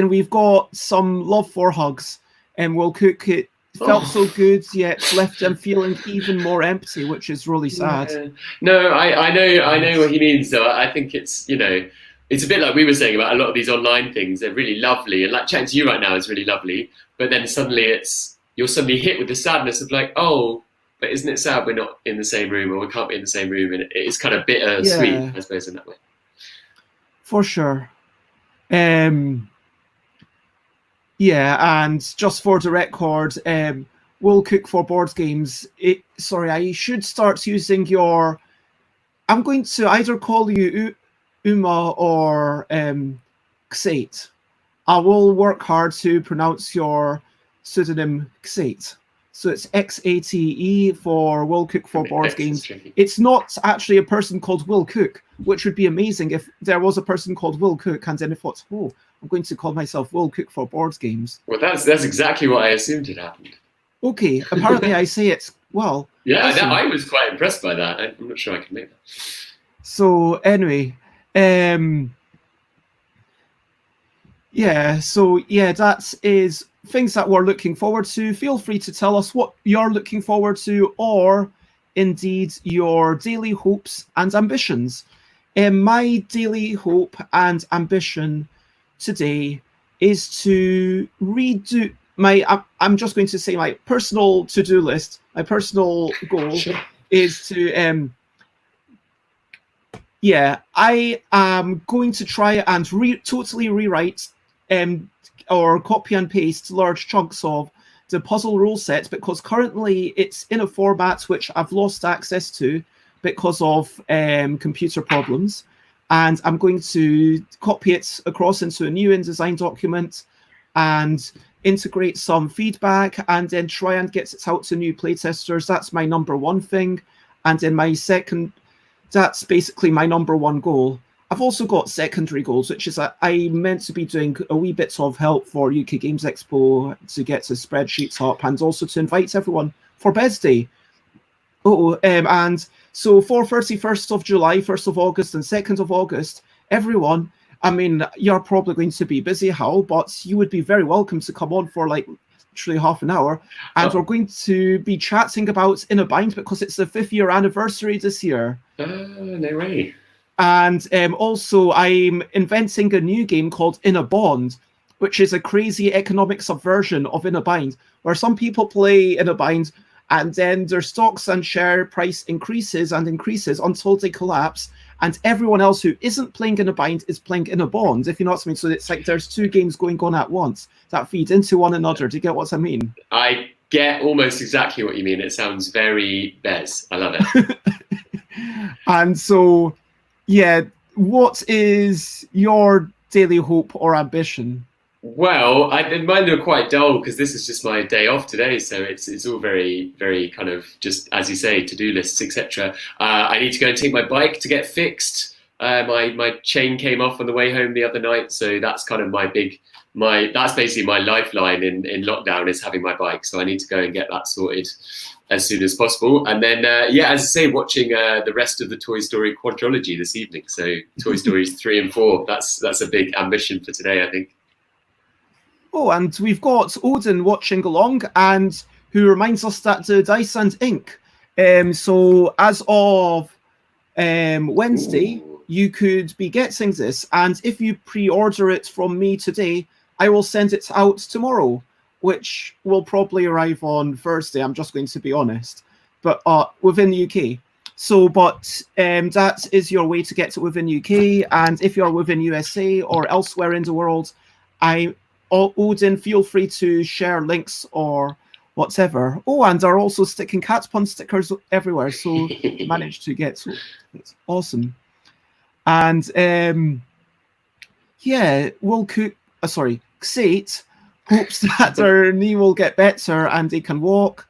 we've got some love for hugs, and we'll cook it. Felt so good, yet left them feeling even more empty, which is really sad. Yeah. No, I know what he means. So I think it's it's a bit like we were saying about a lot of these online things. They're really lovely, and like chatting to you right now is really lovely. But then suddenly you're suddenly hit with the sadness of like, oh, but isn't it sad we're not in the same room, or we can't be in the same room, and it's kind of bittersweet, I suppose, in that way. For sure. And just for the record, we'll cook for board games. I should start using your. I'm going to either call you Uma or Xate. I will work hard to pronounce your pseudonym Xate. So it's Xate for Will Cook for board games. It's not actually a person called Will Cook, which would be amazing if there was a person called Will Cook, and then I thought, I'm going to call myself Will Cook for board games. Well, that's exactly what I assumed had happened. Okay, apparently I say it well. Yeah, I was quite impressed by that. I'm not sure I can make that. So anyway, that is things that we're looking forward to. Feel free to tell us what you're looking forward to, or indeed your daily hopes and ambitions. My daily hope and ambition today is to redo I'm just going to say my personal to-do list, my personal goal is to I am going to try and totally rewrite or copy and paste large chunks of the puzzle rule set, because currently it's in a format which I've lost access to because of computer problems. And I'm going to copy it across into a new InDesign document and integrate some feedback, and then try and get it out to new playtesters. That's my number one thing. And then that's basically my number one goal. I've also got secondary goals, which is that I meant to be doing a wee bit of help for UK Games Expo to get the spreadsheets up, and also to invite everyone for Bez Day. And so for 31st of July, 1st of August, and 2nd of August, everyone, I mean, you're probably going to be busy, Hywel, but you would be very welcome to come on for like literally half an hour. And we're going to be chatting about In a Bind, because it's the 5th year anniversary this year. No way. And also I'm inventing a new game called In a Bond, which is a crazy economic subversion of In a Bind, where some people play In a Bind and then their stocks and share price increases and increases until they collapse, and everyone else who isn't playing In a Bind is playing In a Bond, if you know what I mean. So it's like there's two games going on at once that feed into one another. Do you get what I mean? I get almost exactly what you mean. It sounds very Bez. I love it. And so, yeah, what is your daily hope or ambition? Well, mine are quite dull because this is just my day off today, so it's all very, very kind of just, as you say, to-do lists, etc. I need to go and take my bike to get fixed. My chain came off on the way home the other night, so that's kind of that's basically my lifeline in lockdown, is having my bike. So I need to go and get that sorted as soon as possible. And then, as I say, watching the rest of the Toy Story quadrilogy this evening. So Toy Stories 3 and 4. That's a big ambition for today, I think. Oh, and we've got Odin watching along, and who reminds us that the Dice and Ink. So as of Wednesday, you could be getting this, and if you pre-order it from me today, I will send it out tomorrow, which will probably arrive on Thursday. I'm just going to be honest, but within the UK. So, but that is your way to get it within UK, and if you're within USA or elsewhere in the world, Odin, feel free to share links or whatever. Oh, and they're also sticking Cat Pun stickers everywhere, so managed to get, so it's awesome. And Xate hopes that their knee will get better and they can walk.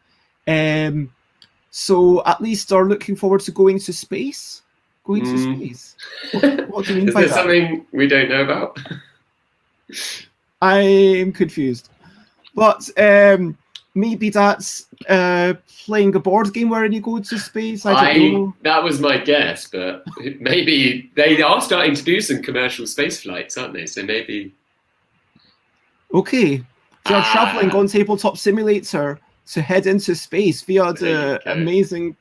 So at least they're looking forward to going to space. What do you mean by that? Is there something we don't know about? I'm confused, but maybe that's playing a board game wherein you go to space. I don't know. That was my guess, but maybe they are starting to do some commercial space flights, aren't they? So maybe. Okay, so you're traveling on Tabletop Simulator to head into space via the amazing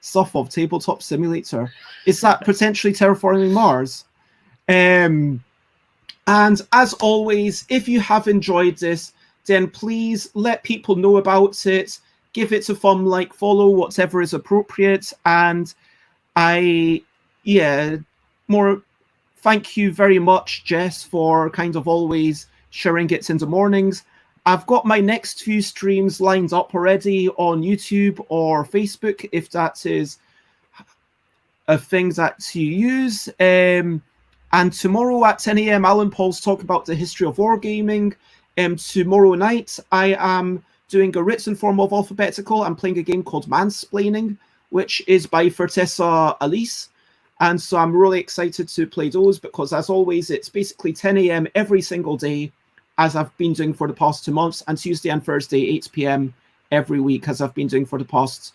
stuff of Tabletop Simulator. Is that potentially terraforming Mars? And as always, if you have enjoyed this, then please let people know about it. Give it a thumb, like, follow, whatever is appropriate. And thank you very much, Jess, for kind of always sharing it in the mornings. I've got my next few streams lined up already on YouTube or Facebook, if that is a thing that you use. And tomorrow at 10 a.m, Alan Paul's talk about the history of wargaming. Tomorrow night, I am doing a written form of alphabetical. I'm playing a game called Mansplaining, which is by Fertessa Alice. And so I'm really excited to play those because, as always, it's basically 10 a.m. every single day, as I've been doing for the past 2 months, and Tuesday and Thursday, 8 p.m. every week, as I've been doing for the past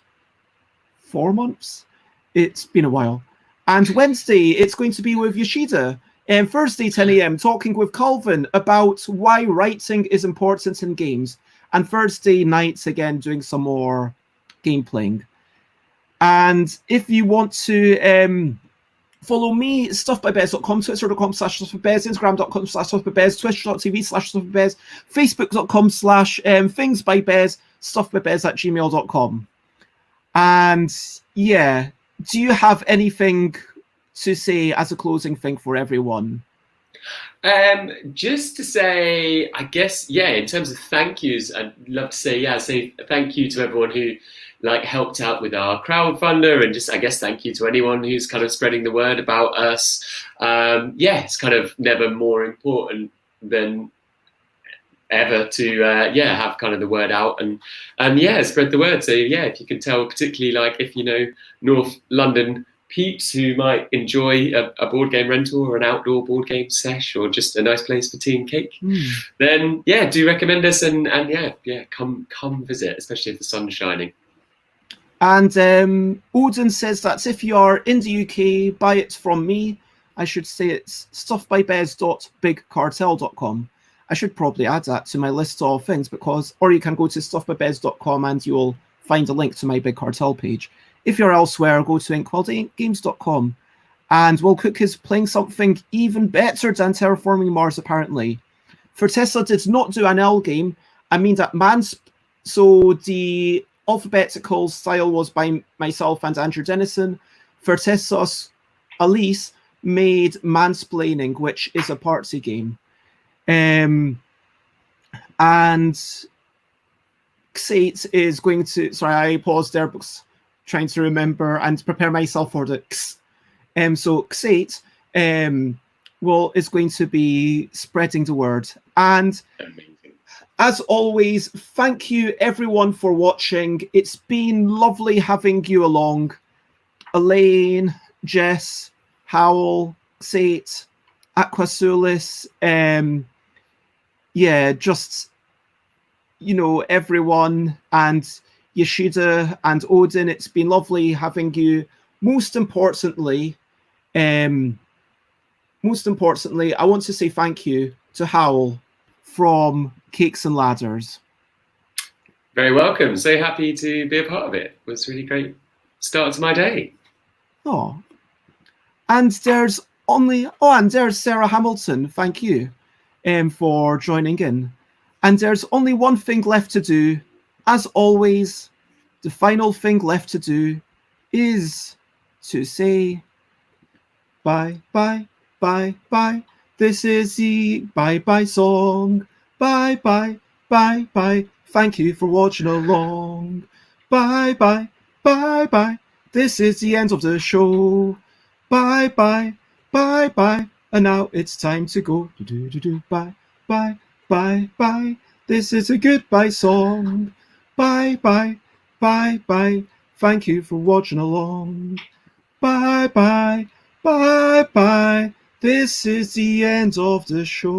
4 months. It's been a while. And Wednesday, it's going to be with Yoshida. And Thursday, 10 a.m, talking with Calvin about why writing is important in games. And Thursday nights, again, doing some more game playing. And if you want to follow me, stuffbybez.com, twitter.com/stuffbybez, instagram.com/stuffbybez, twitch.tv/stuffbybez, facebook.com/thingsbybez, stuffbybez@gmail.com. And yeah, do you have anything to say as a closing thing for everyone? Just to say, I guess, yeah, in terms of thank yous, I'd love to say thank you to everyone who helped out with our crowdfunder, and just, I guess, thank you to anyone who's kind of spreading the word about us. It's kind of never more important than ever to have kind of the word out and spread the word. So yeah, if you can tell, particularly if North London peeps who might enjoy a board game rental or an outdoor board game sesh or just a nice place for tea and cake, then yeah, do recommend us and come visit, especially if the sun's shining. And Odin says that if you are in the UK, buy it from me. I should say it's stuffbybez.bigcartel.com. I should probably add that to my list of things, or you can go to stuffbybez.com and you'll find a link to my Big Cartel page. If you're elsewhere, go to inkwildgames.com. And Will Cook is playing something even better than Terraforming Mars, apparently. Fortessa did not do an L game. I mean that so the alphabetical style was by myself and Andrew Dennison. Fortessa's Elise made Mansplaining, which is a party game. And Xate is going to... Sorry, I paused there because trying to remember and prepare myself for the X. So Xate is going to be spreading the word. And amazing. As always, thank you everyone for watching. It's been lovely having you along. Elaine, Jess, Hywel, Xate, Aquasulis, just everyone, and Yoshida and Odin. It's been lovely having you. Most importantly, I want to say thank you to Hywel from Cakes and Ladders. Very welcome. So happy to be a part of it. It was a really great start to my day. Oh, and there's Sarah Hamilton. Thank you for joining in. And there's only one thing left to do. As always, the final thing left to do is to say bye, bye, bye, bye. This is the bye-bye song. Bye, bye, bye, bye. Thank you for watching along. Bye, bye, bye, bye. This is the end of the show. Bye, bye, bye, bye. And now it's time to go. Bye, bye, bye, bye. This is a goodbye song. Bye, bye, bye, bye. Thank you for watching along. Bye, bye, bye, bye. This is the end of the show.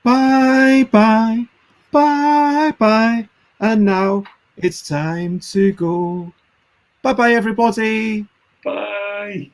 Bye, bye, bye, bye. And now it's time to go. Bye-bye, everybody. Bye.